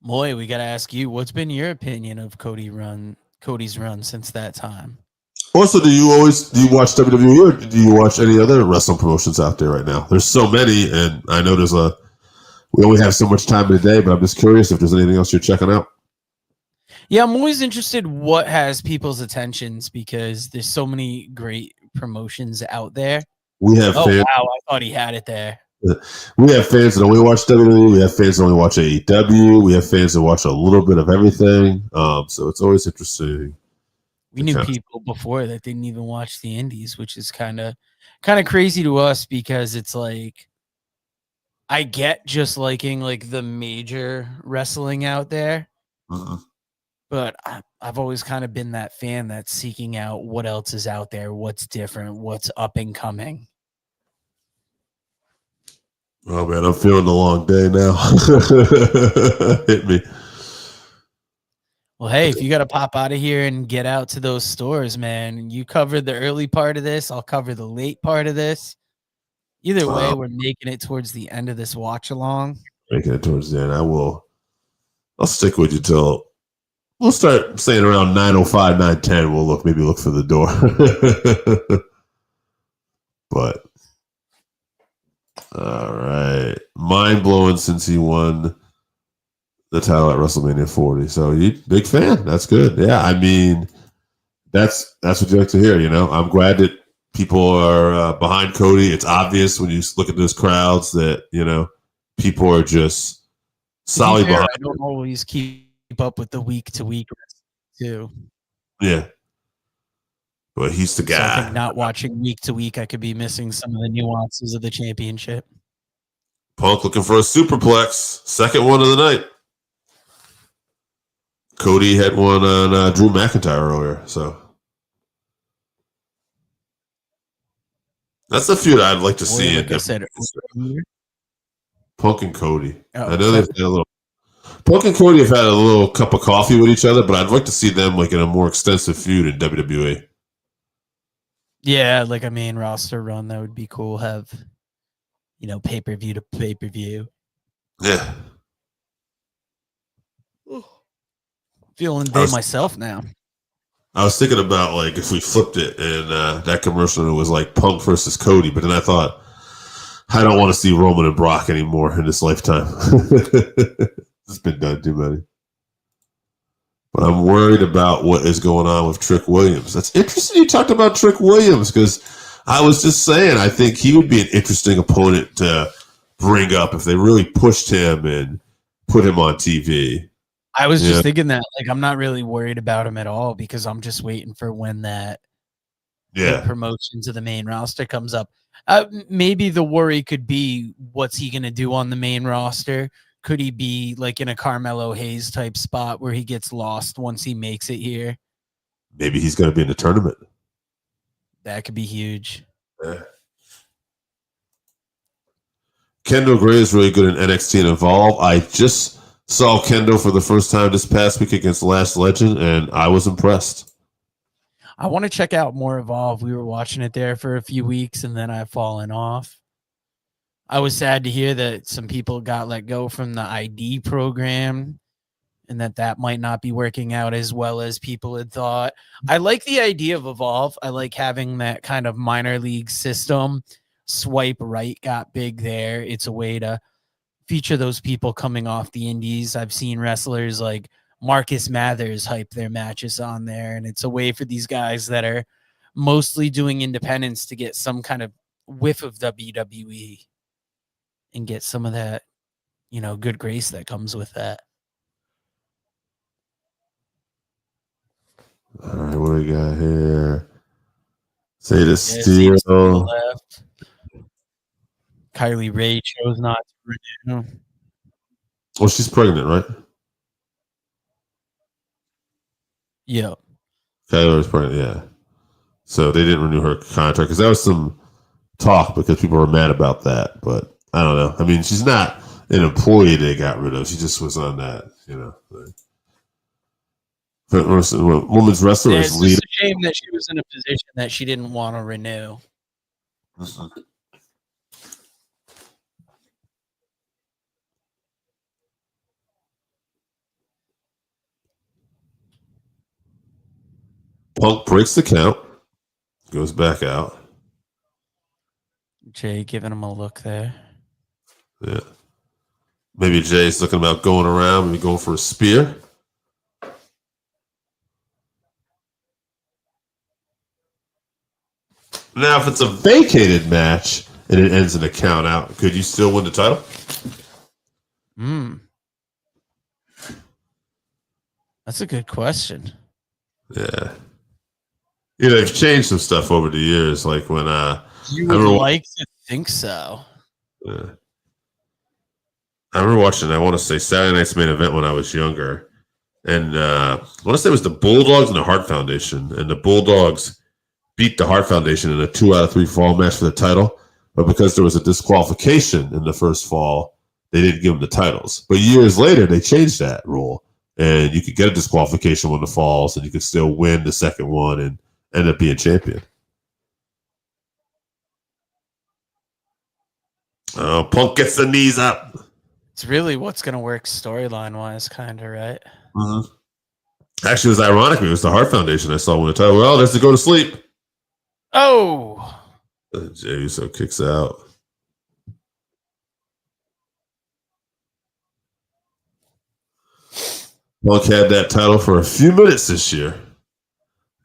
Moy, we got to ask you, what's been your opinion of Cody's run since that time? Also, do you watch WWE, or do you watch any other wrestling promotions out there right now? There's so many, and I know we only have so much time in the day, but I'm just curious if there's anything else you're checking out. Yeah, I'm always interested what has people's attentions, because there's so many great promotions out there. We have fans. Wow, I thought he had it there. We have fans that only watch WWE. We have fans that only watch AEW. We have fans that watch a little bit of everything. So it's always interesting. We knew people before that didn't even watch the indies, which is kind of crazy to us, because it's like, I get just liking like the major wrestling out there, but I've always kind of been that fan that's seeking out what else is out there, what's different, what's up and coming. Oh man, I'm feeling the long day now. Hit me. Well, hey, if you got to pop out of here and get out to those stores, man, you covered the early part of this. I'll cover the late part of this. Either way, we're making it towards the end of this watch along. Making it towards the end. I'll stick with you till we'll start saying around 9:05, 9:10. We'll maybe look for the door. But all right, mind blowing since he won the title at WrestleMania 40. So you big fan. That's good. Yeah, I mean, that's what you like to hear. I'm glad that people are behind Cody. It's obvious when you look at those crowds that people are just solid behind. I don't always keep up with the week to week too. Yeah. But he's the guy. So I think not watching week to week, I could be missing some of the nuances of the championship. Punk looking for a superplex. Second one of the night. Cody had one on Drew McIntyre earlier. So that's the feud I'd like to see. Like I said, Punk and Cody. I know they've had a little. Punk and Cody have had a little cup of coffee with each other, but I'd like to see them like in a more extensive feud in WWE. Yeah, like a main roster run, that would be cool. Have, pay-per-view to pay-per-view. Yeah. Feeling big myself now. I was thinking about like if we flipped it and that commercial was like Punk versus Cody, but then I thought I don't want to see Roman and Brock anymore in this lifetime. It's been done too many. But I'm worried about what is going on with Trick Williams. That's interesting you talked about Trick Williams, because I was just saying I think he would be an interesting opponent to bring up if they really pushed him and put him on TV. I was just thinking that, like, I'm not really worried about him at all, because I'm just waiting for when that promotion to the main roster comes up. Maybe the worry could be, what's he going to do on the main roster? Could he be like in a Carmelo Hayes type spot where he gets lost once he makes it here? Maybe he's going to be in the tournament. That could be huge. Yeah. Kendall Gray is really good in NXT and Evolve. I just saw Kendall for the first time this past week against Last Legend, and I was impressed. I want to check out more Evolve. We were watching it there for a few weeks, and then I've fallen off. I was sad to hear that some people got let go from the ID program, and that might not be working out as well as people had thought. I like the idea of Evolve. I like having that kind of minor league system. Swipe right got big there. It's a way to feature those people coming off the indies. I've seen wrestlers like Marcus Mathers hype their matches on there, and it's a way for these guys that are mostly doing independence to get some kind of whiff of WWE and get some of that, good grace that comes with that. All right, what do we got here? Say the Steel left. Kylie Ray chose not to renew. Well, she's pregnant, right? Yeah. Kylie was pregnant, yeah. So they didn't renew her contract because there was some talk because people were mad about that. But I don't know. I mean, she's not an employee they got rid of. She just was on that, women's wrestler is leading. It's a shame that she was in a position that she didn't want to renew. Punk breaks the count, goes back out. Jay giving him a look there. Yeah. Maybe Jay's looking about going around, maybe going for a spear. Now, if it's a vacated match and it ends in a count out, could you still win the title? That's a good question. Yeah. They've changed some stuff over the years, like when you would like to think so. Yeah. I remember watching, I want to say, Saturday Night's Main Event when I was younger. And I want to say it was the Bulldogs and the Hart Foundation. And the Bulldogs beat the Hart Foundation in a 2 out of 3 fall match for the title. But because there was a disqualification in the first fall, they didn't give them the titles. But years later, they changed that rule. And you could get a disqualification when the falls, and you could still win the second one and end up being champion. Oh, Punk gets the knees up. It's really what's going to work storyline-wise, kind of, right? Mm-hmm. Actually, it was ironic. It was the Hart Foundation I saw when the title. Well, let's go to sleep. Oh! Jey Uso kicks out. Punk had that title for a few minutes this year.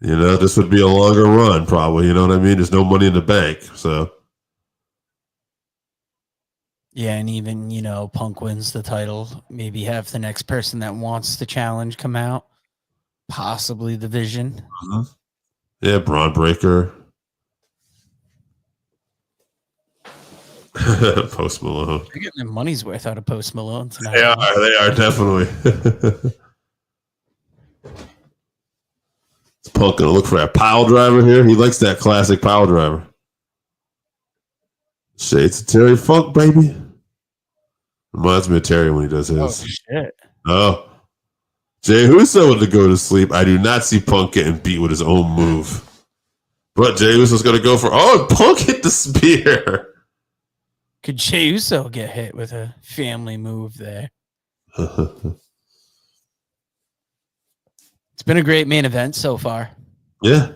This would be a longer run, probably. You know what I mean? There's no money in the bank, so. Yeah, and even, Punk wins the title. Maybe have the next person that wants the challenge come out. Possibly the Vision. Mm-hmm. Yeah, Braun Breaker. Post Malone. They're getting their money's worth out of Post Malone tonight. They are definitely. Is Punk gonna look for that pile driver here? He likes that classic pile driver. Shades of Terry Funk, baby. Reminds me of Terry when he does his. Oh, shit. Oh. Jey Uso to go to sleep. I do not see Punk getting beat with his own move. But Jey Uso's going to go for... Oh, Punk hit the spear. Could Jey Uso get hit with a family move there? It's been a great main event so far. Yeah.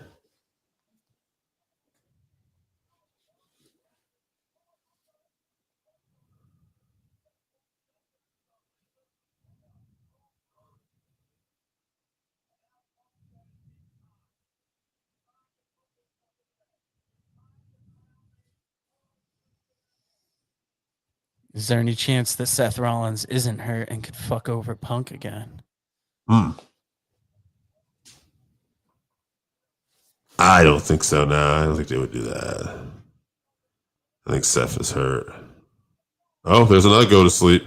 Is there any chance that Seth Rollins isn't hurt and could fuck over Punk again? I don't think so. No, I don't think they would do that. I think Seth is hurt. Oh, there's another go to sleep.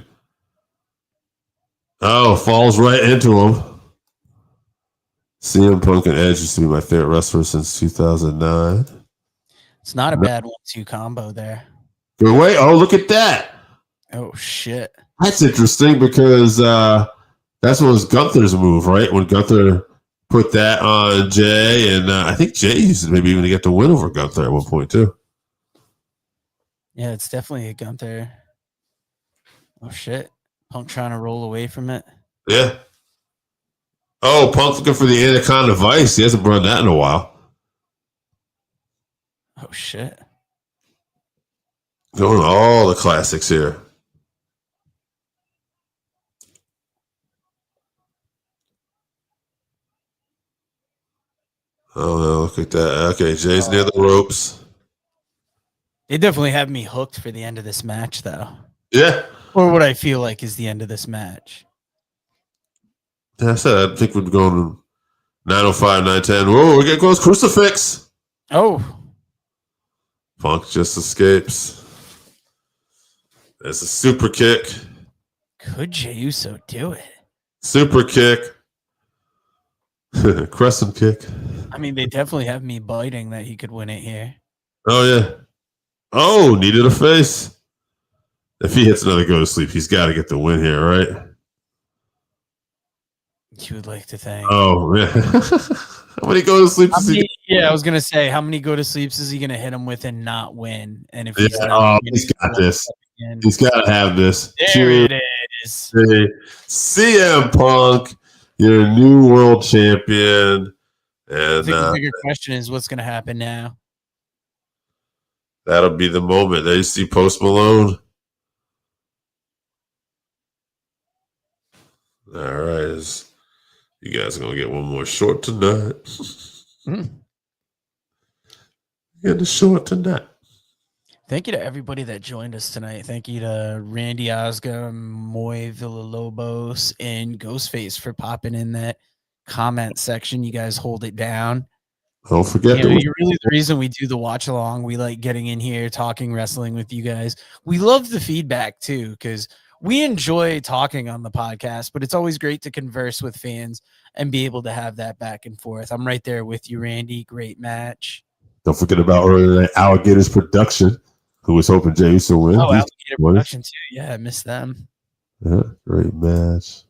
Oh, falls right into him. CM Punk and Edge used to be my favorite wrestler since 2009. It's not a bad 1-2 combo there. Good way. Oh, look at that. Oh, shit. That's interesting because that's what was Gunther's move, right? When Gunther put that on Jay, and I think Jay used to maybe even to get the win over Gunther at one point, too. Yeah, it's definitely a Gunther. Oh, shit. Punk trying to roll away from it. Yeah. Oh, Punk looking for the Anaconda Vice. He hasn't run that in a while. Oh, shit. Going all the classics here. Oh, no, look at that. Okay, Jay's near the ropes. They definitely have me hooked for the end of this match, though. Yeah. Or what I feel like is the end of this match. Yeah, I said I think we're going 905, 910. Whoa, we're getting close. Crucifix. Oh. Punk just escapes. There's a super kick. Could Jey Uso do it? Super kick. Crescent kick. I mean, they definitely have me biting that he could win it here. Oh, yeah. Oh, needed a face. If he hits another go to sleep, he's got to get the win here, right? You would like to think. Oh, yeah. How many go to sleeps is he? Yeah, I was going to say, how many go to sleeps is he going to hit him with and not win? And if he's he's got this. He's got to have this. There it is. CM Punk, your new world champion. And I think the bigger question is what's going to happen now. That'll be the moment. There you see Post Malone. All right. You guys are going to get one more short tonight. Get the short tonight. Thank you to everybody that joined us tonight. Thank you to Randy Oscar, Moy Villalobos, and Ghostface for popping in that comment section. You guys hold it down. Don't forget you're really the reason we do the watch along. We like getting in here, talking wrestling with you guys. We love the feedback too, because we enjoy talking on the podcast, but it's always great to converse with fans and be able to have that back and forth. I'm right there with you, Randy. Great match. Don't forget about Alligators Production, who was hoping Jey Uso win. Oh, Alligator Production too. Yeah, I missed them. Yeah, great match.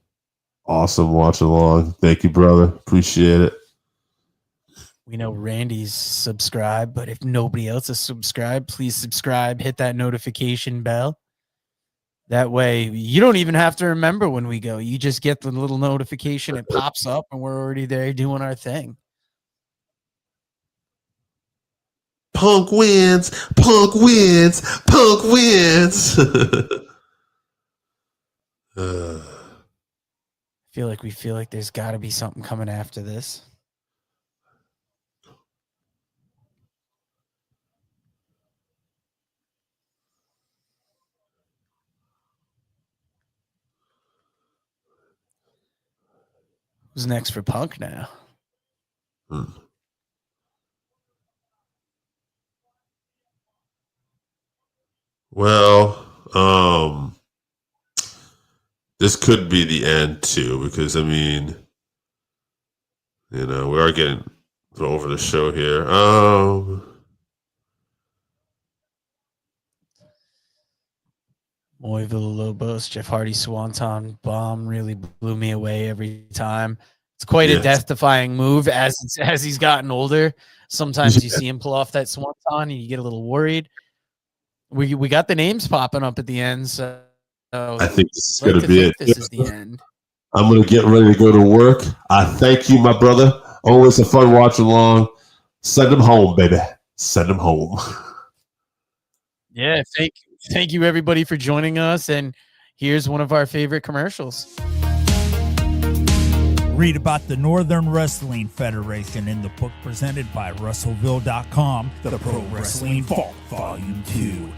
Awesome watch along. Thank you, brother. Appreciate it. We know Randy's subscribed, but if nobody else is subscribed, please subscribe. Hit that notification bell. That way, you don't even have to remember when we go. You just get the little notification. It pops up, and we're already there doing our thing. Punk wins. Punk wins. Punk wins. I feel like there's got to be something coming after this. Who's next for Punk now? Well, this could be the end too, because I mean, we are getting over the show here. Moy Villalobos, Jeff Hardy Swanton Bomb really blew me away every time. It's quite a death-defying move as he's gotten older. Sometimes you see him pull off that Swanton and you get a little worried. We got the names popping up at the end, so I think this is going to be it. This is the end. I'm going to get ready to go to work. I thank you, my brother. Always a fun watch along. Send them home, baby. Send them home. Yeah, thank you everybody for joining us, and here's one of our favorite commercials. Read about the Northern Wrestling Federation in the book presented by Russellville.com, The Pro Wrestling Vault, Volume 2.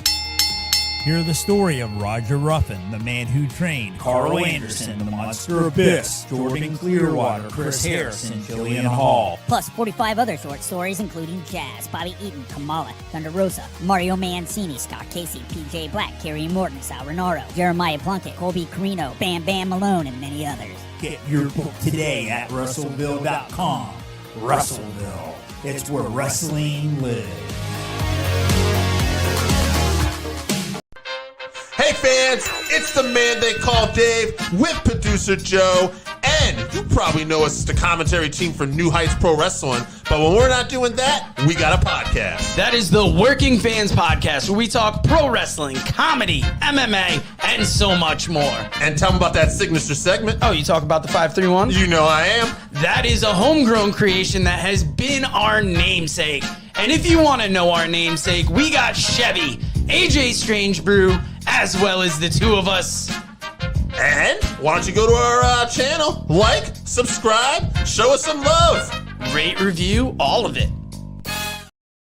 Hear the story of Roger Ruffin, the man who trained Carl Anderson, the Monster Abyss, Jordan Clearwater, Chris Harris, and Jillian Hall. Plus 45 other short stories, including Jazz, Bobby Eaton, Kamala, Thunder Rosa, Mario Mancini, Scott Casey, PJ Black, Kerry Morton, Sal Renaro, Jeremiah Plunkett, Colby Carino, Bam Bam Malone, and many others. Get your book today at Russellville.com. Russellville. It's where wrestling lives. Hey fans, it's the man they call Dave with producer Joe, and you probably know us as the commentary team for New Heights Pro Wrestling, but when we're not doing that, we got a podcast. That is the Working Fans Podcast, where we talk pro wrestling, comedy, MMA, and so much more. And tell them about that signature segment. Oh, you talk about the 531? You know I am. That is a homegrown creation that has been our namesake. And if you want to know our namesake, we got Chevy, AJ Strange Brew, as well as the two of us. And why don't you go to our channel, like, subscribe, show us some love. Rate, review, all of it.